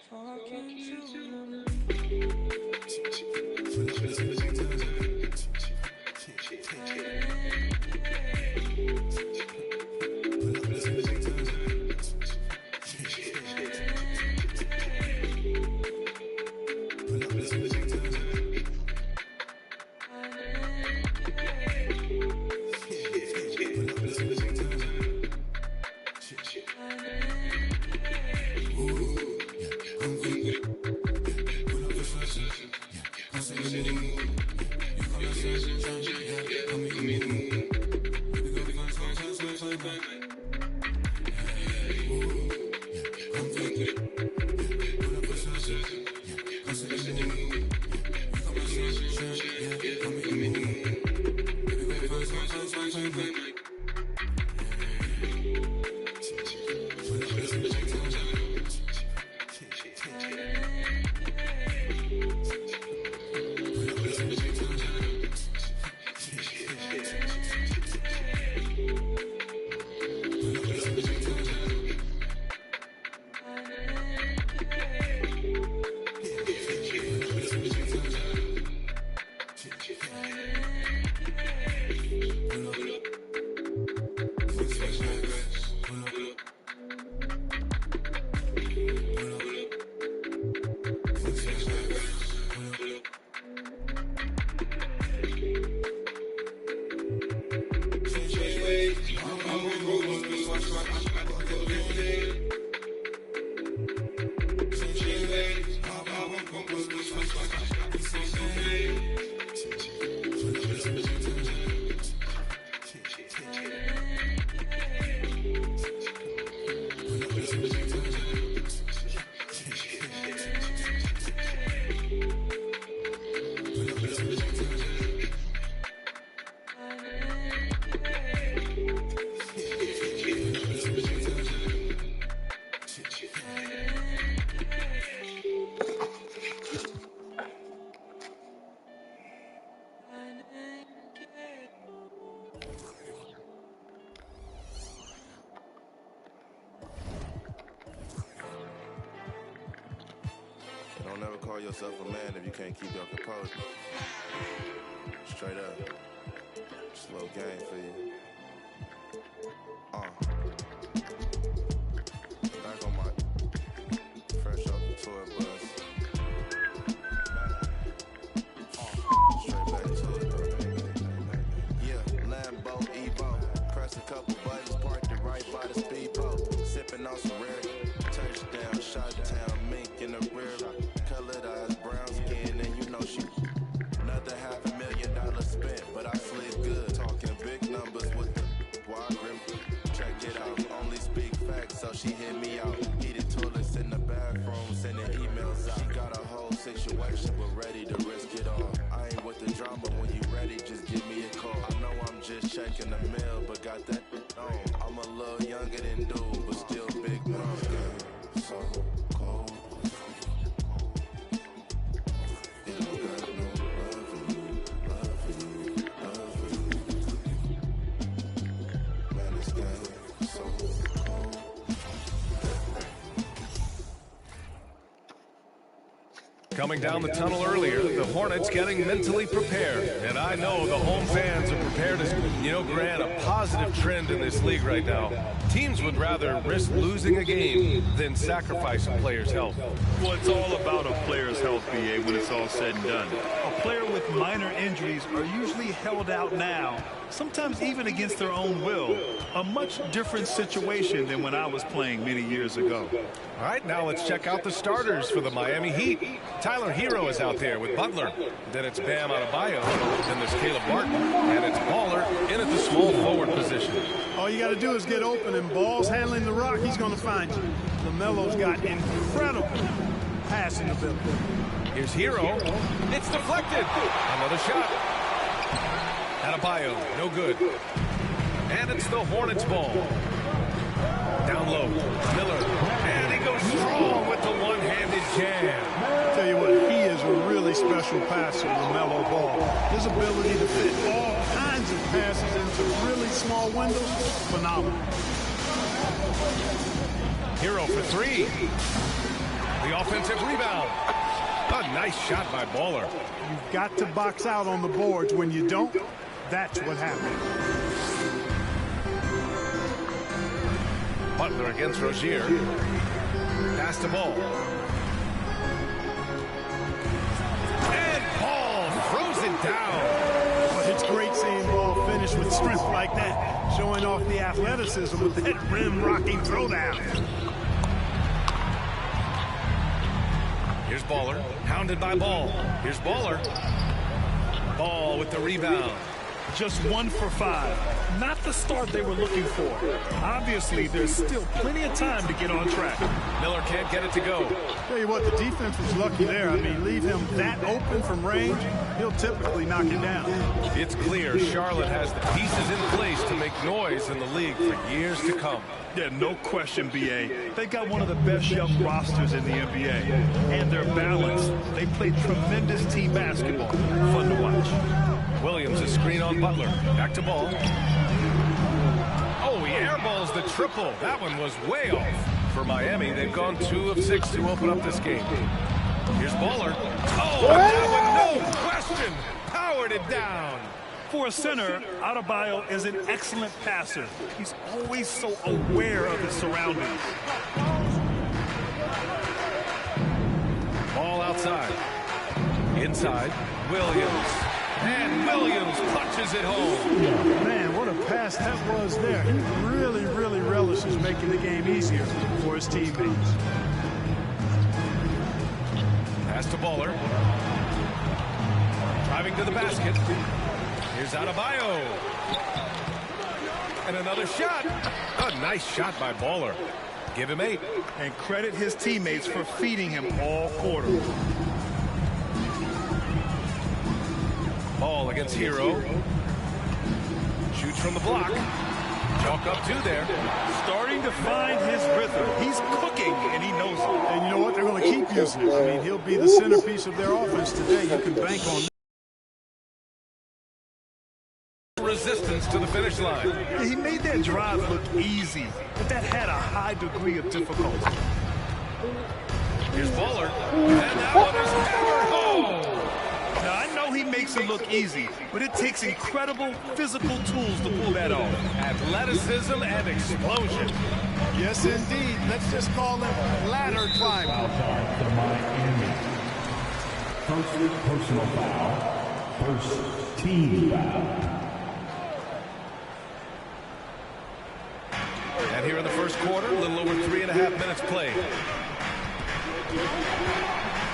talking to the Don't ever call yourself a man if you can't keep your composure. Straight up. Just a little game for you. Back on my fresh off the tour bus. Straight back to it, though. Yeah, Lambo, Evo. Press a couple buttons, parked it right by the speedboat. Sipping on some rare. Touchdown, shot town, mink in the rear. Colored eyes, brown skin, and you know she. Another $500,000 spent, but I sleep good. Talking big numbers with the wide rim. Check it out, only speak facts, so she hit me out. Heated toilets in the bathroom, sending emails out. She got a whole situation, but ready to risk it all. I ain't with the drama, when you ready, just give me a call. I know I'm just checking the mail, but got that on. I'm a little younger than dude, but still big bro. So cold. Coming down the tunnel earlier, the Hornets getting mentally prepared. And I know the home fans are prepared as, Grant, a positive trend in this league right now. Teams would rather risk losing a game than sacrifice a player's health. Well, it's all about a player's health, BA, when it's all said and done. A player with minor injuries are usually held out now, sometimes even against their own will. A much different situation than when I was playing many years ago. All right, now let's check out the starters for the Miami Heat. Tyler Hero is out there with Butler. Then it's Bam Adebayo. Then there's Caleb Martin. And it's Baller in at the small forward position. All you got to do is get open, and Ball's handling the rock. He's going to find you. LaMelo's got incredible passing ability. Here's Hero. It's deflected. Another shot. Adebayo, no good. And it's the Hornets ball. Down low, Miller. And he goes strong with the one-handed jam. I'll tell you what, he is a really special passer, LaMelo Ball. His ability to fit all kinds of passes into really small windows, phenomenal. Hero for three. The offensive rebound. A nice shot by Baller. You've got to box out on the boards. When you don't, that's what happens. Butler against Rozier. Pass the ball. And Ball throws it down. Well, it's great seeing Ball finish with strength like that, showing off the athleticism with that rim-rocking throwdown. Here's Baller, hounded by Ball. Here's Baller. Ball with the rebound. Just 1 for 5. Not the start they were looking for. Obviously, there's still plenty of time to get on track. Miller can't get it to go. Tell you what, the defense was lucky there. I mean, leave him that open from range, he'll typically knock it down. It's clear Charlotte has the pieces in place to make noise in the league for years to come. Yeah, no question, BA. They got one of the best young rosters in the NBA. And they're balanced. They play tremendous team basketball. Fun to watch. Williams is screen on Butler. Back to Ball. Oh, he airballs the triple. That one was way off. For Miami, they've gone 2 of 6 to open up this game. Here's Baller. Oh, that one, no question. Powered it down. For a center, Adebayo is an excellent passer. He's always so aware of his surroundings. Ball outside. Inside, Williams. And Williams punches it home. Man, what a pass that was there. He really, really relishes making the game easier for his teammates. Pass to Baller. Driving to the basket. Here's Adebayo. And another shot. A nice shot by Baller. Give him 8. And credit his teammates for feeding him all quarter. Ball against Hero. Shoots from the block. Chalk up 2 there. Starting to find his rhythm. He's cooking, and he knows it. And you know what? They're going to keep using it. I mean, he'll be the centerpiece of their offense today. You can bank on resistance to the finish line. He made that drive look easy, but that had a high degree of difficulty. Here's Baller. And that one is hammered home. Now, I know he makes it look easy, but it takes incredible physical tools to pull that off. Athleticism and explosion. Yes, indeed. Let's just call him ladder climbing. Outside the Miami. First personal foul. First team foul. And here in the first quarter, a little over 3.5 minutes played.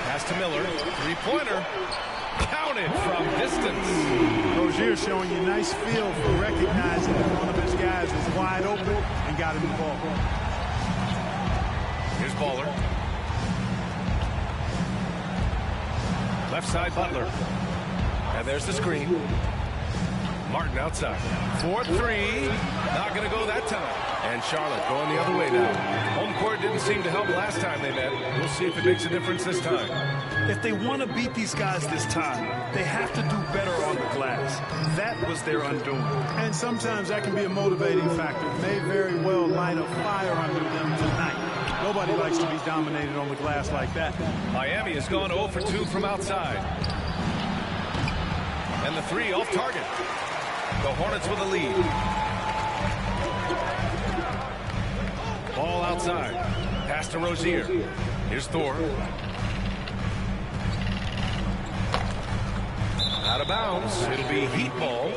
Pass to Miller. Three-pointer. Counted from distance. Rozier showing you nice feel for recognizing that one of his guys was wide open and got him the ball. Here's Baller. Left side, Butler. And there's the screen. Martin outside. 4-3. Not going to go that time. And Charlotte going the other way now. Home court didn't seem to help last time they met. We'll see if it makes a difference this time. If they want to beat these guys this time, they have to do better on the glass. That was their undoing. And sometimes that can be a motivating factor. It may very well light a fire under them tonight. Nobody likes to be dominated on the glass like that. Miami has gone 0 for 2 from outside. And the three off target. The Hornets with a lead. Ball outside. Pass to Rozier. Here's Thor. Out of bounds. It'll be Heat ball.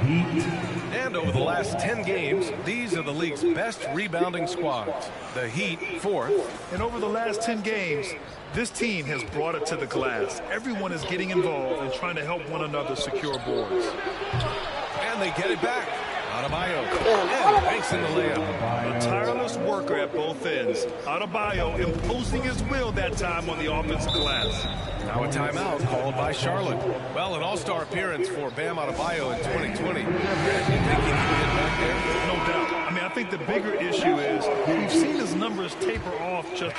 And over the last 10 games, these are the league's best rebounding squads. The Heat, 4th. And over the last 10 games, this team has brought it to the glass. Everyone is getting involved and trying to help one another secure boards. And they get it back. Adebayo. And banks in the layup. A tireless worker at both ends. Adebayo imposing his will that time on the offensive glass. Now a timeout called by Charlotte. Well, an all-star appearance for Bam Adebayo in 2020. You think he can get back there? No doubt. I mean, I think the bigger issue is we've seen his numbers taper off just...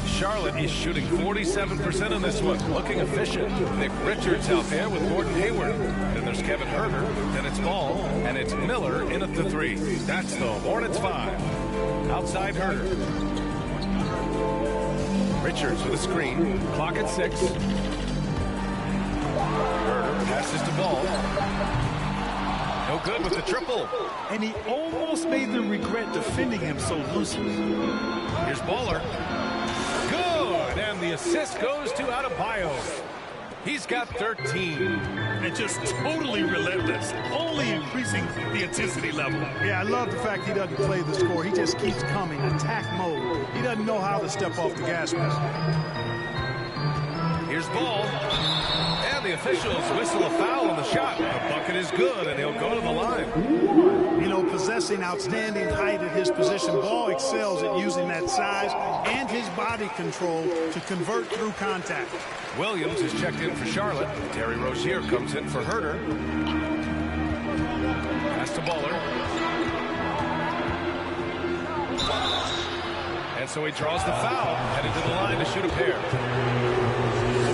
Charlotte is shooting 47% in this one, looking efficient. Nick Richards out there with Gordon Hayward. Then there's Kevin Herter. Then it's Ball, and it's Miller in at the 3. That's the Hornets 5. Outside Herter. Richards with a screen. Clock at 6. Herter passes to Ball. No good with the triple. And he almost made them regret defending him so loosely. Here's Baller. Good, and the assist goes to Adebayo. He's got 13. And just totally relentless, only increasing the intensity level. Yeah, I love the fact he doesn't play the score. He just keeps coming, attack mode. He doesn't know how to step off the gas pedal. Here's Ball. And the officials whistle a foul on the shot. The bucket is good, and he'll go to the line. You know, possessing outstanding height at his position, Ball excels at using that size and his body control to convert through contact. Williams is checked in for Charlotte. Terry Rozier comes in for Herter. Pass to Baller. And so he draws the foul, headed to the line to shoot a pair.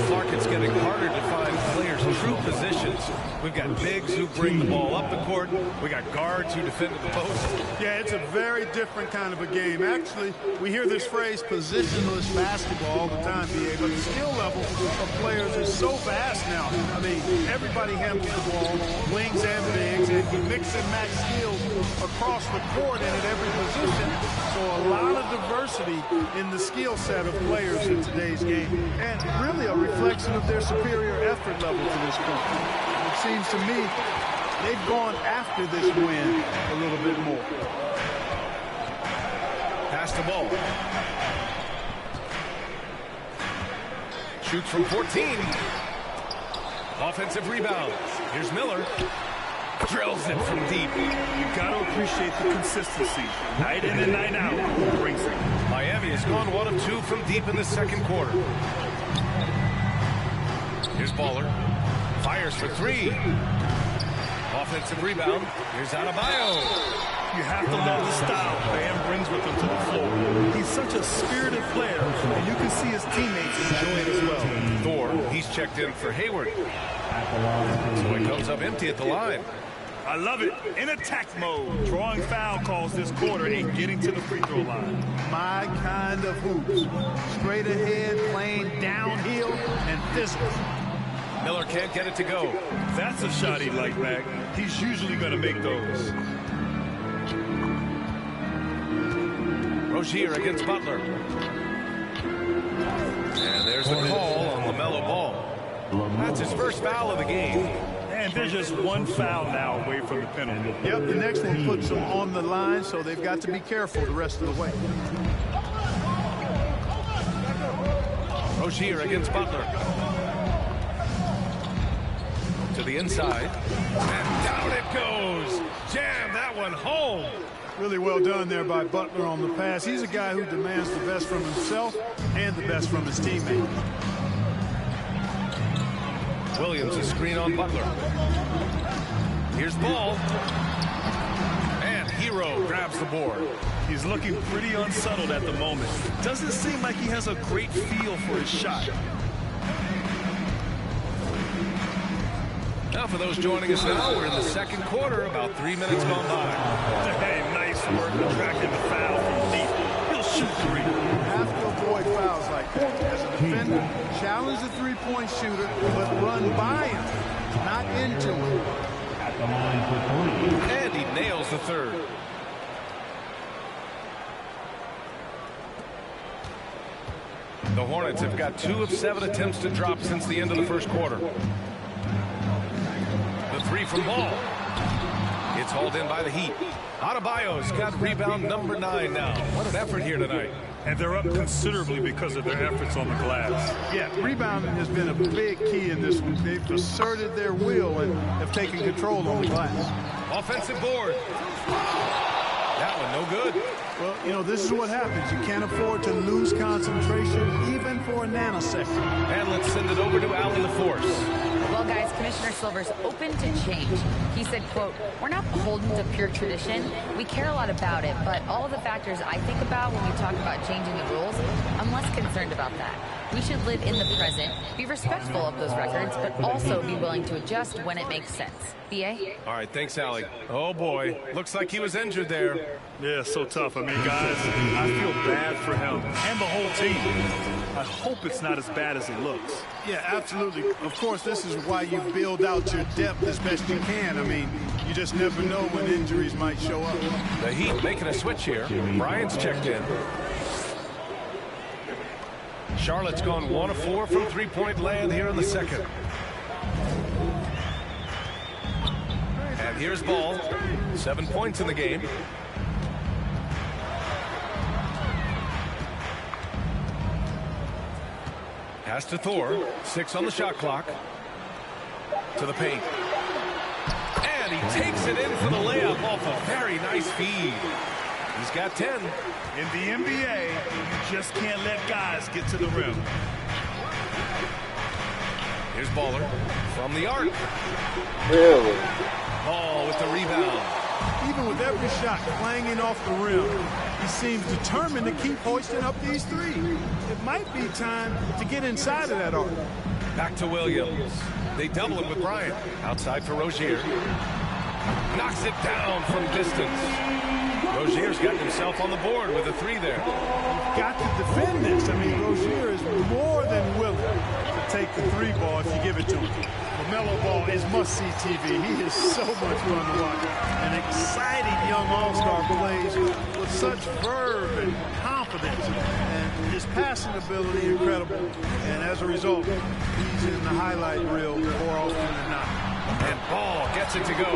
Clark, it's getting harder to find players' true positions. We've got bigs who bring the ball up the court. We got guards who defend at the post. Yeah, it's a very different kind of a game. Actually, we hear this phrase positionless basketball all the time, BA, but the skill level of players is so vast now. I mean, everybody handles the ball, wings and bigs, and you mix and match skills across the court and at every position. So a lot of diversity in the skill set of players in today's game, and really a reflection of their superior effort level to this point. It seems to me they've gone after this win a little bit more. Pass the ball. Shoots from 14. Offensive rebound. Here's Miller. Drills it from deep. You've got to appreciate the consistency. Night in and night out. Brings it. Miami has gone 1 of 2 from deep in the second quarter. Here's Baller. Fires for 3. Offensive rebound. Here's Adebayo. You have to love the style Bam brings with him to the floor. He's such a spirited player, and you can see his teammates enjoy it as well. Thor, he's checked in for Hayward. So he comes up empty at the line. I love it. In attack mode. Drawing foul calls this quarter and getting to the free throw line. My kind of hoops. Straight ahead, playing downhill, and physical. Miller can't get it to go. That's a shot he'd like back. He's usually going to make those. Rozier against Butler. And there's the call on LaMelo Ball. That's his first foul of the game. And there's just one foul now away from the penalty. Yep, the next one puts them on the line, so they've got to be careful the rest of the way. Rozier against Butler. To the inside. And down it goes. Jam that one home. Really well done there by Butler on the pass. He's a guy who demands the best from himself and the best from his teammate. Williams a screen on Butler. Here's Ball. And Hero grabs the board. He's looking pretty unsettled at the moment. Doesn't seem like he has a great feel for his shot. Now, for those joining us now, we're in the second quarter, about 3 minutes gone by. Hey, nice work attracting the foul from deep. He'll shoot three. You have to avoid fouls like that. As a defender, challenge the three-point shooter, but run by him, not into him. At the line for 3. And he nails the third. The Hornets have got 2 of 7 attempts to drop since the end of the first quarter. The three from Ball. It's hauled in by the Heat. Adebayo's got rebound number 9 now. What an effort here tonight. And they're up considerably because of their efforts on the glass. Yeah, rebounding has been a big key in this one. They've asserted their will and have taken control on the glass. Offensive board. That one no good. Well, you know, this is what happens. You can't afford to lose concentration even for a nanosecond. And let's send it over to Allen LaForce. Well, guys, Commissioner Silver's open to change. He said, quote, "We're not beholden to pure tradition. We care a lot about it, but all of the factors I think about when we talk about changing the rules, I'm less concerned about that. We should live in the present, be respectful of those records, but also be willing to adjust when it makes sense." B.A.? All right, thanks, Allie. Oh, boy. Looks like he was injured there. Yeah, so tough. I mean, guys, I feel bad for him and the whole team. I hope it's not as bad as it looks. Yeah, absolutely. Of course, this is why you build out your depth as best you can. I mean, you just never know when injuries might show up. The Heat making a switch here. Bryant's checked in. Charlotte's gone 1 of 4 from three-point land here in the second. And here's Ball. 7 points in the game. Pass to Thor. 6 on the shot clock. To the paint. And he takes it in for the layup off a very nice feed. He's got 10. In the NBA, you just can't let guys get to the rim. Here's Baller from the arc. Really? Ball with the rebound. Even with every shot clanging off the rim, he seems determined to keep hoisting up these threes. It might be time to get inside of that arc. Back to Williams. They double it with Bryant. Outside for Rozier. Knocks it down from distance. Rozier's got himself on the board with a 3 there. Got to defend this. I mean, Rozier is more than willing to take the 3 ball if you give it to him. LaMelo Ball is must-see TV. He is so much fun to watch. An exciting young all-star plays with such verve and confidence. And his passing ability incredible. And as a result, he's in the highlight reel more often than not. And Ball gets it to go.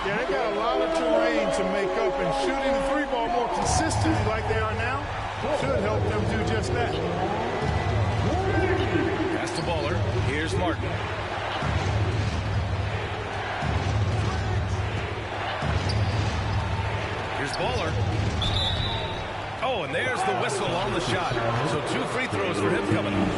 Yeah, they got a lot of terrain to make up, and shooting the 3 ball more consistently like they are now should help them do just that. Pass to Baller. Here's Martin. Here's Baller. Oh, and there's the whistle on the shot. So 2 free throws for him coming up.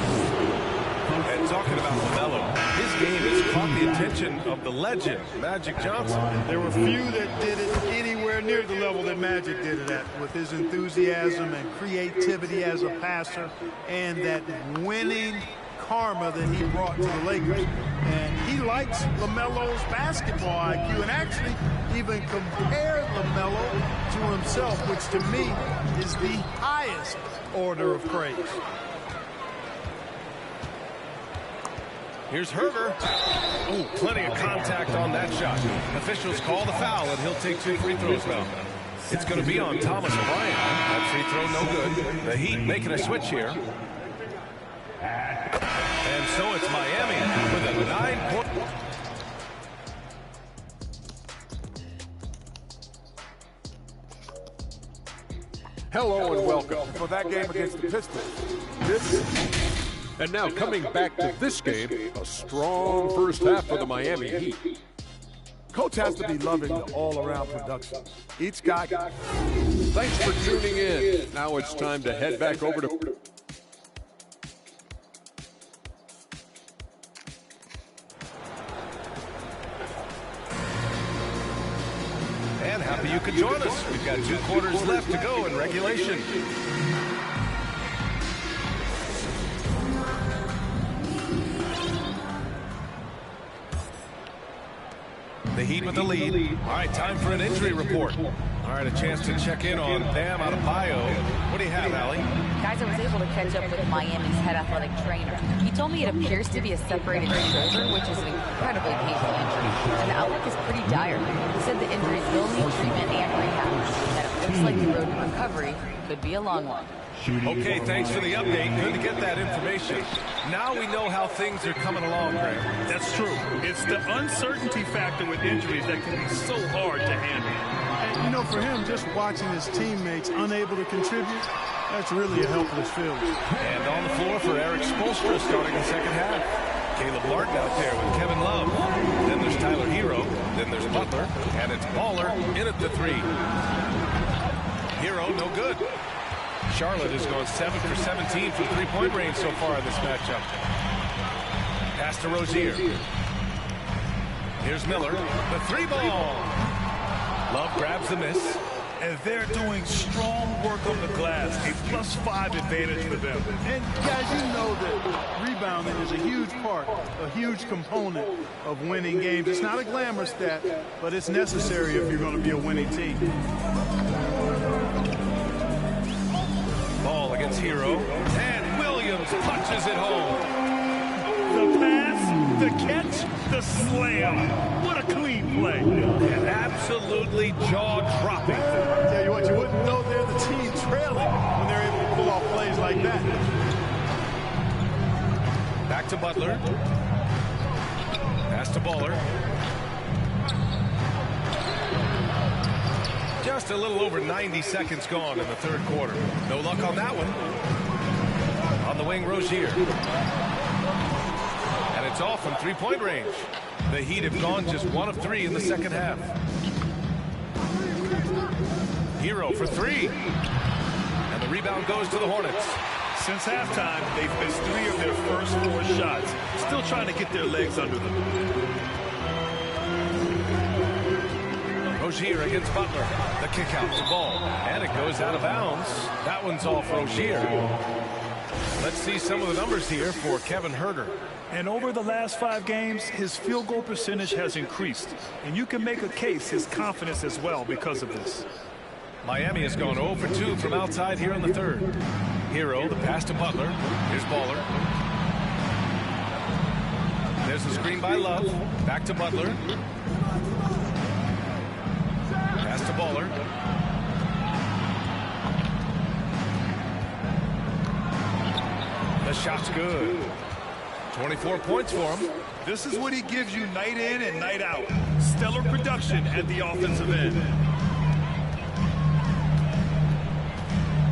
And talking about LaMelo, his game has caught the attention of the legend, Magic Johnson. There were few that did it anywhere near the level that Magic did it at, with his enthusiasm and creativity as a passer and that winning karma that he brought to the Lakers. And he likes LaMelo's basketball IQ and actually even compared LaMelo to himself, which to me is the highest order of praise. Here's Herber. Oh, plenty of contact on that shot. Officials call the foul, and he'll take 2 free throws now. It's going to be on Thomas Bryant. That free throw no good. The Heat making a switch here. And so it's Miami with a 9-point. Hello and welcome. For that game against the Pistons. And now coming back to this game, a strong first half for the Miami Heat. Coach has to be loving the all-around production. Each guy. Thanks for tuning in. Now it's time to head back over to... And happy you could join us. We've got 2 quarters left to go in regulation. Heat with the lead. All right, time for an injury report. All right, a chance to check in on Bam Adebayo. What do you have, Allie? Guys, I was able to catch up with Miami's head athletic trainer. He told me it appears to be a separated shoulder, which is an incredibly painful injury. And the outlook is pretty dire. He said the injury will need treatment and rehab. And that it looks like the road to recovery could be a long one. Okay, thanks for the update. Good to get that information. Now we know how things are coming along, Greg. That's true. It's the uncertainty factor with injuries that can be so hard to handle. And, you know, for him, just watching his teammates unable to contribute, that's really a helpless feeling. And on the floor for Eric Spoelstra starting the second half. Caleb Martin out there with Kevin Love. Then there's Tyler Hero. Then there's Butler. And it's Baller in at the three. Hero, no good. Charlotte has gone 7 for 17 from three-point range so far in this matchup. Pass to Rozier. Here's Miller. The three ball. Love grabs the miss. And they're doing strong work on the glass. A +5 advantage for them. And guys, you know that rebounding is a huge part, a huge component of winning games. It's not a glamour stat, but it's necessary if you're going to be a winning team. Ball against Hero. And Williams punches it home. The pass, the catch, the slam. What a clean play. And absolutely jaw-dropping. Tell you what, you wouldn't know they're the team trailing when they're able to pull off plays like that. Back to Butler. Pass to Baller. Just a little over 90 seconds gone in the third quarter. No luck on that one. On the wing, Rozier. And it's off from three-point range. The Heat have gone just 1 of 3 in the second half. Hero for three. And the rebound goes to the Hornets. Since halftime, they've missed 3 of their first 4 shots. Still trying to get their legs under them. Rozier against Butler. The kick out to ball. And it goes out of bounds. That one's off Rozier. Let's see some of the numbers here for Kevin Huerter. And over the last 5 games, his field goal percentage has increased. And you can make a case his confidence as well because of this. Miami has gone 0 for 2 from outside here in the third. Hero, the pass to Butler. Here's Baller. There's the screen by Love. Back to Butler. Pass to Baller. The shot's good. 24 points for him. This is what he gives you night in and night out. Stellar production at the offensive end.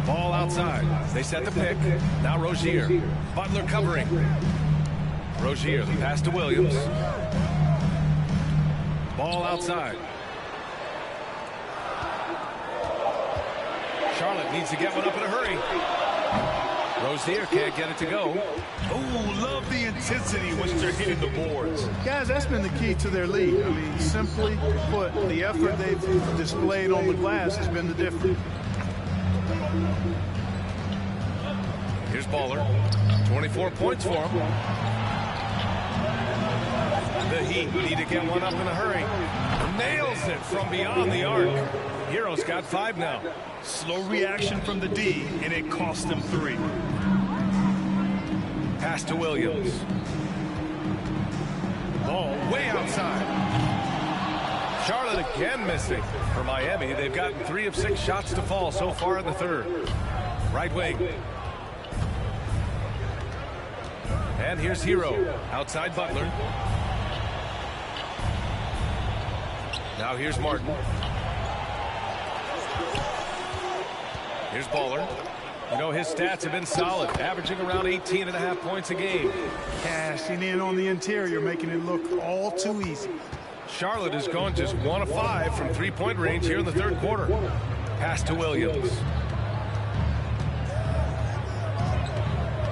Ball outside. They set the pick. Now Rozier. Butler covering. Rozier, the pass to Williams. Ball outside. Charlotte needs to get one up in a hurry. Rozier can't get it to go. Oh, love the intensity once they're hitting the boards. Guys, that's been the key to their lead. I mean, simply put, the effort they've displayed on the glass has been the difference. Here's Baller. 24 points for him. The Heat need to get one up in a hurry. Nails it from beyond the arc. Hero's got 5 now. Slow reaction from the D, and it cost them 3. Pass to Williams. Ball way outside. Charlotte again missing. For Miami, they've gotten 3 of 6 shots to fall so far in the third. Right wing. And here's Hero. Outside Butler. Now here's Martin. Here's Baller. You know, his stats have been solid, averaging around 18.5 points a game. Cashing in on the interior, making it look all too easy. Charlotte has gone just 1 of 5 from three-point range here in the third quarter. Pass to Williams.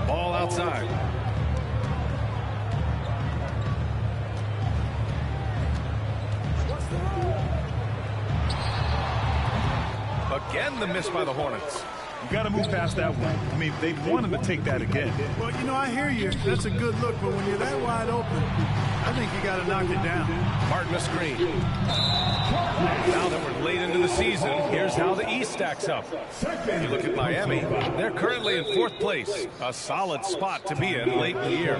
Ball outside. Again, the miss by the Hornets. You got to move past that one. I mean, they want him to take that again. Well, you know, I hear you. That's a good look, but when you're that wide open, I think you got to knock it down. Martin, a screen. Now that we're late into the season, here's how the East stacks up. You look at Miami, they're currently in 4th place, a solid spot to be in late in the year.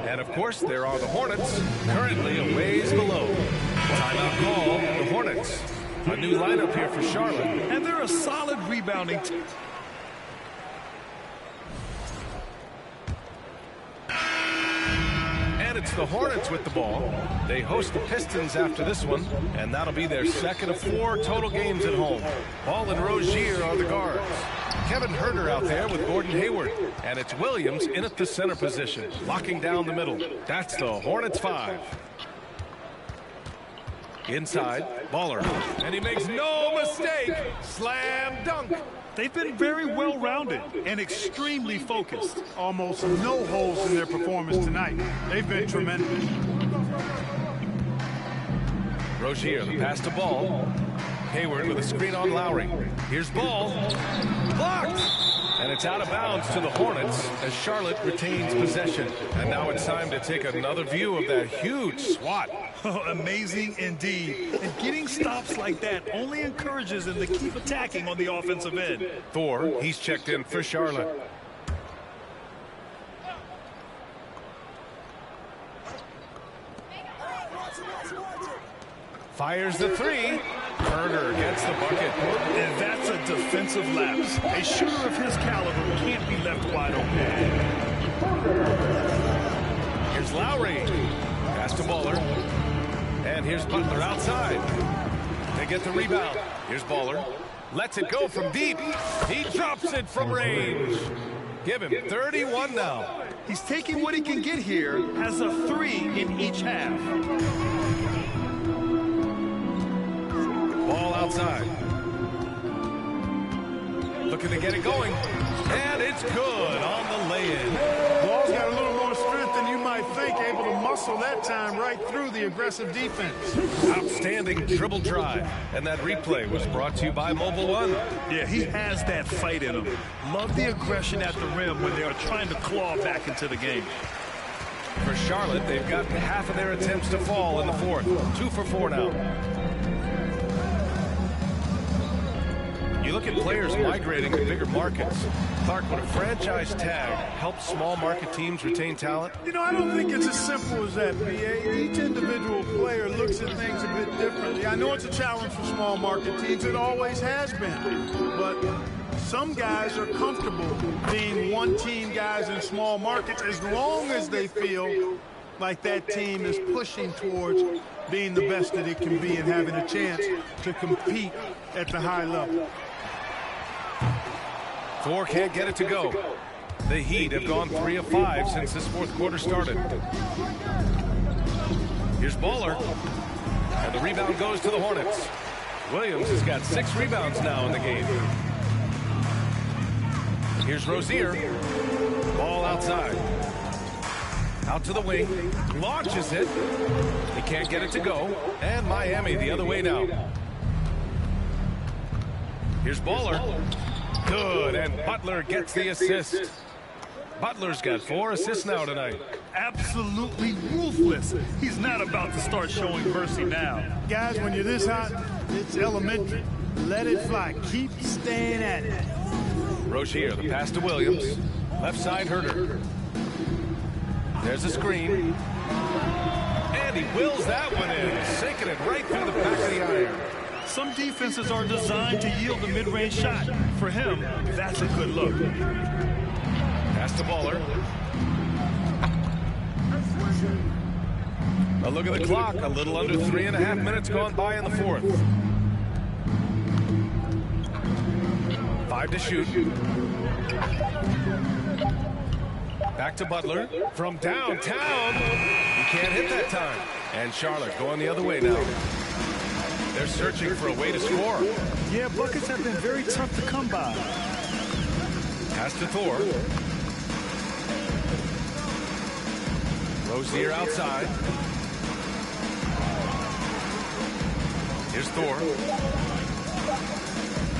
And of course, there are the Hornets, currently a ways below. Timeout call, the Hornets. A new lineup here for Charlotte. And they're a solid rebounding team. And it's the Hornets with the ball. They host the Pistons after this one, and that'll be their second of 4 total games at home. Ball and Rozier are the guards. Kevin Huerter out there with Gordon Hayward. And it's Williams in at the center position, locking down the middle. That's the Hornets 5. Inside, Baller. And he makes no mistake. Slam dunk. They've been very well-rounded and extremely focused. Almost no holes in their performance tonight. They've been tremendous. Rozier, the pass to Ball. Hayward with a screen on Lowry. Here's Ball. Blocked! And it's out of bounds to the Hornets as Charlotte retains possession. And now it's time to take another view of that huge swat. Amazing indeed. And getting stops like that only encourages them to keep attacking on the offensive end. Thor, he's checked in for Charlotte. Fires the 3. Huerter gets the bucket. And that's a defensive lapse. A shooter of his caliber can't be left wide open. Here's Lowry. Pass to Baller. And here's Butler outside. They get the rebound. Here's Baller. Lets it go from deep. He drops it from range. Give him 31 now. He's taking what he can get here. Has a 3 in each half. Ball outside. Looking to get it going. And it's good on the lay-in. Ball's got a little more strength than you might think, able to muscle that time right through the aggressive defense. Outstanding dribble drive. And that replay was brought to you by Mobile One. Yeah, he has that fight in him. Love the aggression at the rim when they are trying to claw back into the game. For Charlotte, they've got half of their attempts to fall in the 4th. 2 for 4 now. You look at players migrating to bigger markets. Clark, would a franchise tag help small market teams retain talent? You know, I don't think it's as simple as that, B.A. Each individual player looks at things a bit differently. I know it's a challenge for small market teams. It always has been. But some guys are comfortable being one-team guys in small markets as long as they feel like that team is pushing towards being the best that it can be and having a chance to compete at the high level. Thor can't get it to go. The Heat have gone 3 of 5 since this 4th quarter started. Here's Baller. And the rebound goes to the Hornets. Williams has got 6 rebounds now in the game. Here's Rozier. Ball outside. Out to the wing. Launches it. He can't get it to go. And Miami the other way now. Here's Baller. Good, and Butler gets the assist. Butler's got 4 assists now tonight. Absolutely ruthless. He's not about to start showing mercy now. Guys, when you're this hot, it's elementary. Let it fly. Keep staying at it. Rozier, the pass to Williams. Left side, Huerter. There's a screen. And he wills that one in, sinking it right through the back of the iron. Some defenses are designed to yield a mid-range shot. For him, that's a good look. Pass to Baller. A look at the clock. A little under 3.5 minutes gone by in the 4th. 5 to shoot. Back to Butler. From downtown. He can't hit that time. And Charlotte going the other way now. They're searching for a way to score. Yeah, buckets have been very tough to come by. Pass to Thor. Rozier outside. Here's Thor.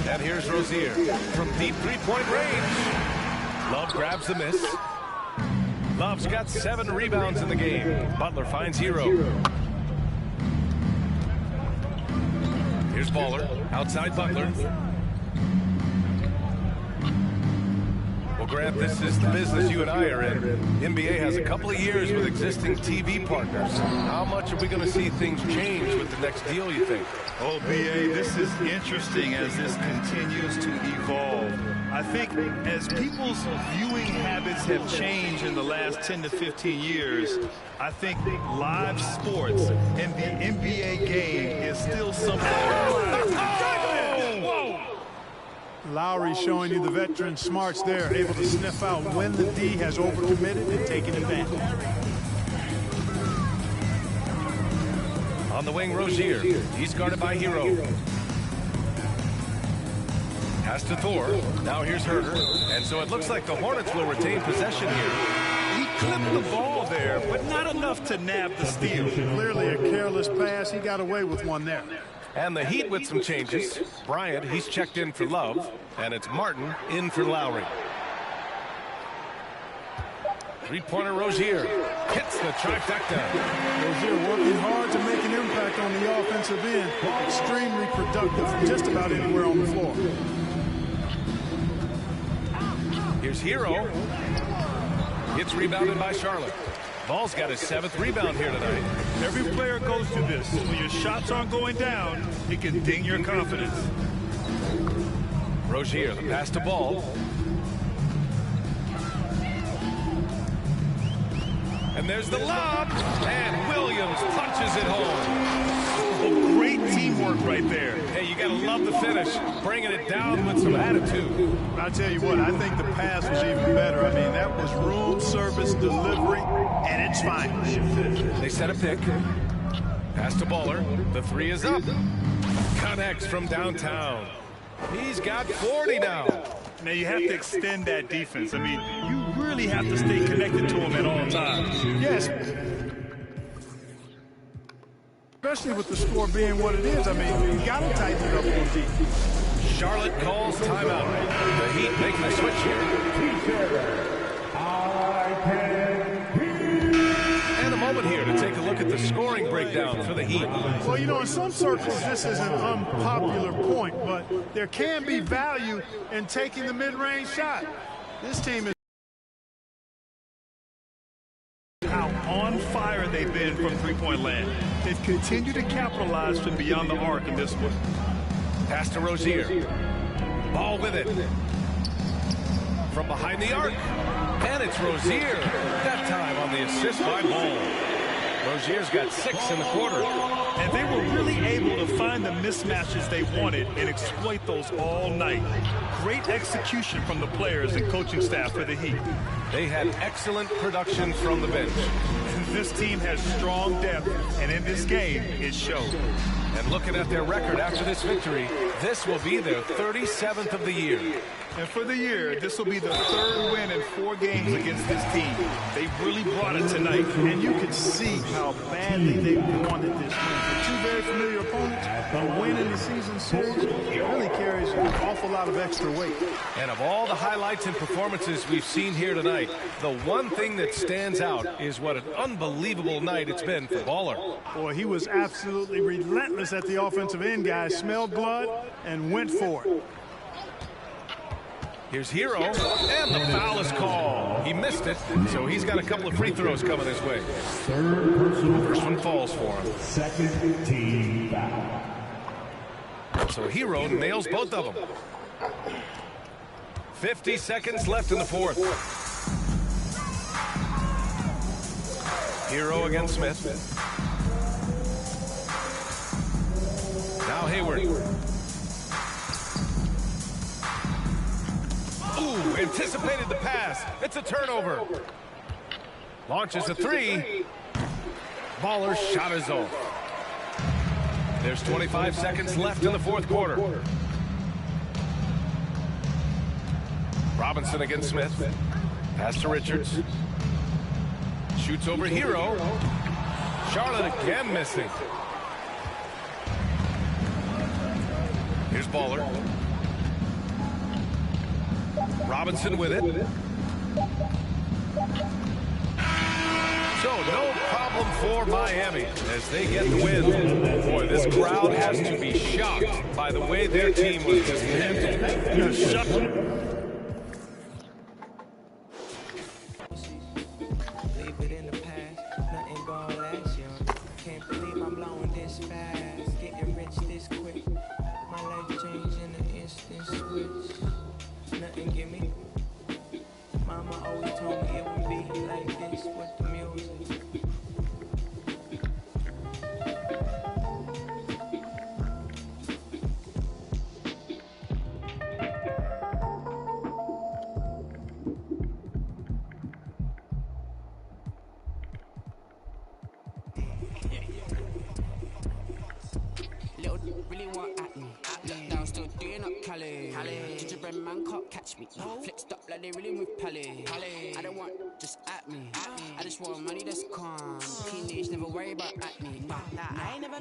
And here's Rozier from deep three-point range. Love grabs the miss. Love's got 7 rebounds in the game. Butler finds Hero. Here's Baller outside Butler. Well, Grant, this is the business you and I are in. The NBA has a couple of years with existing TV partners. How much are we going to see things change with the next deal, you think? Oh, BA, this is interesting as this continues to evolve. I think as people's viewing habits have changed in the last 10 to 15 years, I think live sports and the NBA game is still something. Lowry showing you the veteran smarts there, able to sniff out when the D has overcommitted and taken advantage. On the wing, Rozier. He's guarded by Hero. Pass to Thor. Now here's Herter. And so it looks like the Hornets will retain possession here. He clipped the ball there, but not enough to nab the steal. Clearly a careless pass. He got away with one there. And the Heat with some changes. Bryant, he's checked in for Love. And it's Martin in for Lowry. Three-pointer Rozier hits the trifecta. Rozier working hard to make an impact on the offensive end. Extremely productive from just about anywhere on the floor. Here's Hero. It's rebounded by Charlotte. Ball's got his 7th rebound here tonight. Every player goes through this. When your shots aren't going down, it can ding your confidence. Rozier, the pass to Ball. And there's the lob. And Williams punches it home. Oh, great teamwork right there. Hey, you got to love the finish. Bringing it down with some attitude. I tell you what, I think the pass was even better. I mean, that was room service delivery, and it's fine. They set a pick. Pass to Baller. The 3 is up. Connects from downtown. He's got 40 now. Now you have to extend that defense. I mean, you really have to stay connected to him at all times. Yes. Especially with the score being what it is. I mean, you got to tighten it up on defense. Charlotte calls timeout. The Heat making a switch here. And a moment here to take a look at the scoring breakdown for the Heat. Well, you know, in some circles, this is an unpopular point, but there can be value in taking the mid-range shot. This team is how on fire they've been from three-point land. They've continued to capitalize from beyond the arc in this one. Pass to Rozier. Ball with it. From behind the arc. And it's Rozier. That time on the assist by Ball. Rozier's got 6 in the quarter. And they were really able to find the mismatches they wanted and exploit those all night. Great execution from the players and coaching staff for the Heat. They had excellent production from the bench. This team has strong depth, and in this game, it showed. And looking at their record after this victory, this will be their 37th of the year. And for the year, this will be the 3rd win in 4 games against this team. They really brought it tonight. And you could see how badly they wanted this win. For 2 very familiar opponents, a win in the season series really carries an awful lot of extra weight. And of all the highlights and performances we've seen here tonight, the one thing that stands out is what an unbelievable night it's been for Baller. Boy, he was absolutely relentless at the offensive end, guys. Smelled blood and went for it. Here's Hero, and the foul is called. He missed it, so he's got a couple of free throws coming his way. First one falls for him. Second team foul. So Hero nails both of them. 50 seconds left in the 4th. Hero against Smith. Now Hayward. Ooh, anticipated the pass. It's a turnover. Launches a 3. Baller's shot is off. There's 25 seconds left in the 4th quarter. Robinson against Smith. Pass to Richards. Shoots over Hero. Charlotte again missing. Here's Baller. Robinson with it. So no problem for Miami as they get the win. Boy, this crowd has to be shocked by the way their team was just handled. Leave it in the past, nothing gonna last, young. Can't believe I'm blowing this fast, getting rich this quick. My life changed in an instant switch. Nothing give me. Mama always told me it would be like this with the music. Little really want at me. Lockdown still doing up Cali. Gingerbread man can't catch me. Flexed up like they really with Pally. I don't want just at me. I just want money that's calm. Teenage never worry about acne. Nah, I ain't never.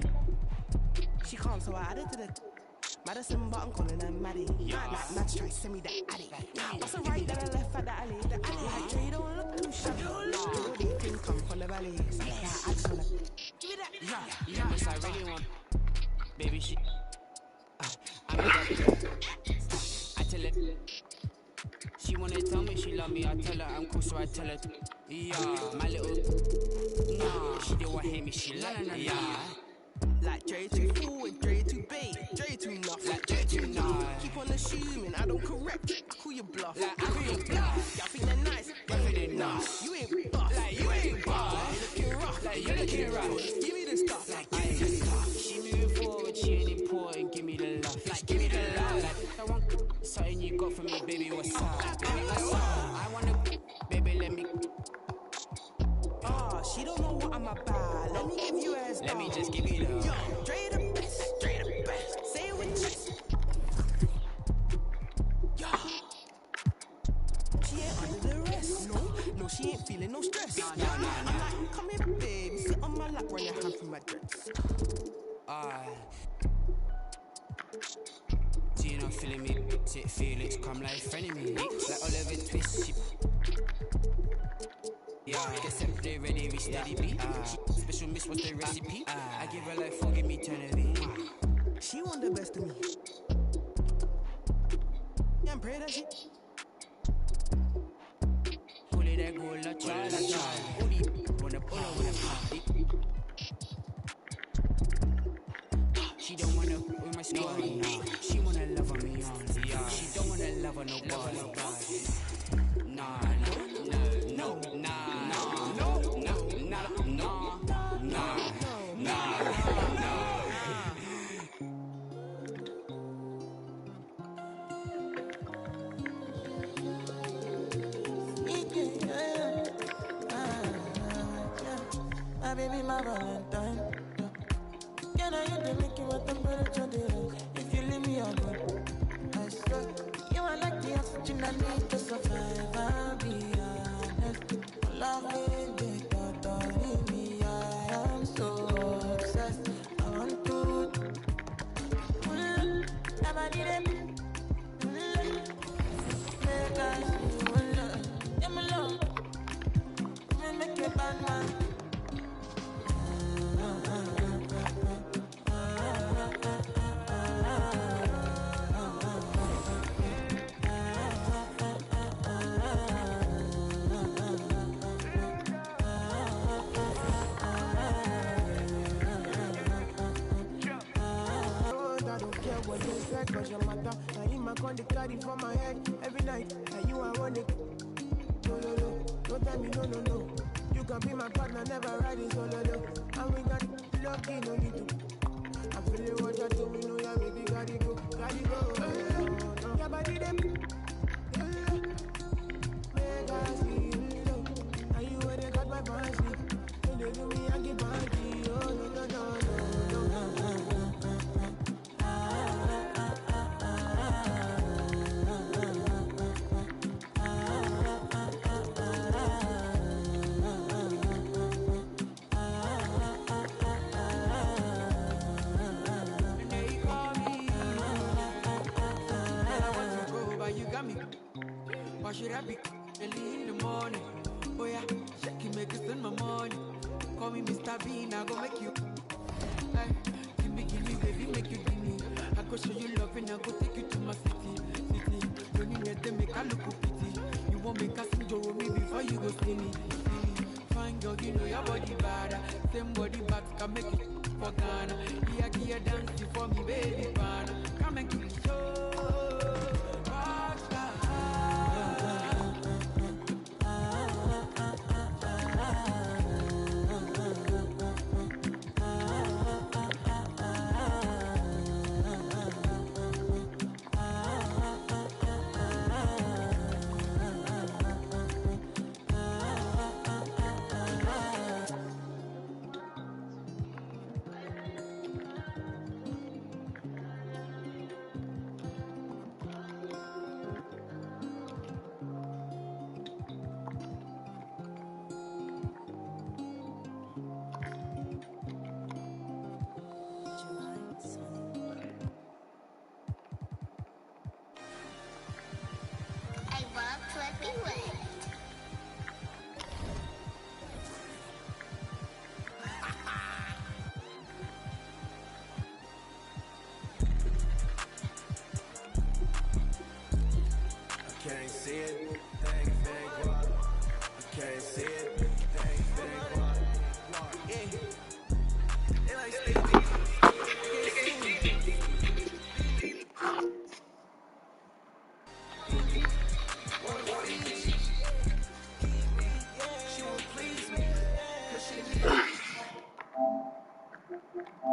She calm, so I added to the. Madison, but I'm calling her Maddie. Like Mads try to send me the addy. What's a right, then I left at the alley. The alley, like Trey, don't look too shabby. All these things come from the valley. Yeah, I just wanna. Give me that. yeah, yes, I really want. Baby, she. I tell her. She wanna tell me she love me. I tell her I'm cool, so I tell her. Yeah, my little. Nah, she don't want to hear me. She like. Yeah. Like Dre too forward, Dre too bait, Dre too enough. Like Dre too enough. Keep on assuming I don't correct. I call you bluff. Like I call you bluff. Y'all think they're nice, but they nice. You ain't buff. Like you ain't buff. You looking rough. Like you looking rough. Give me the stuff. Like give me the stuff. She moving forward, she ain't important. Give me the love. Like give me the love. Like I want something you got for me, baby. What's up? Baby, what's up? I wanna, baby, let me. She don't know what I'm about. Let me give you a star. Let me just give you the. Yo, Dre the best, Dre the best. Say it with chest. Yo. She ain't under the rest. No, she ain't feeling no stress. Nah. I'm like, come here, baby. Sit on my lap, run your hand through my dress. Do you not feeling me? Sit Felix, come like frenemy. Like Oliver Twist, she. Yeah, get simply ready, we steady beat. Special miss, what's the recipe? I give her like 4, give me eternity. She want the best of me. Yeah, I'm pray that she. Pull it that goal, la child. Wanna pull her with a party. She don't wanna with my story. She wanna love on me only. She don't wanna love on nobody. Nah. My baby, my Valentine. Can I hit the make you what temperature there is? If you leave me, I'm good. I swear, you are like the oxygen I need to survive. I'll be honest. Love with the thought of me. I am so obsessed. I want to. Never did it. Make us see. Yeah, my love. Make a bad man. Cause your matter, now in my con the carry for my head every night. And you are on it. No, don't tell me no. You can be my partner, never riding solo. And we got lucky, no need to. I'm feeling what you're doing, know ya baby, gotta go. Your body them. Make us feel. And you where they got my fancy. When they do me, I get party. Oh no. Why should I be early in the morning? Oh yeah, shake it, make it spend my money. Call me Mr. Bean, I go make you. Hey, give me, baby, make you give me. I go show you love and I go take you to my city. When you let them make I look pity. You won't make us enjoy me before you go see me. Fine girl, you know your body bad. Same body back can make it for Ghana. Here, dance for me, baby, pan. Come and give me show. Can't see it, bang, bang, rock. You can't see it.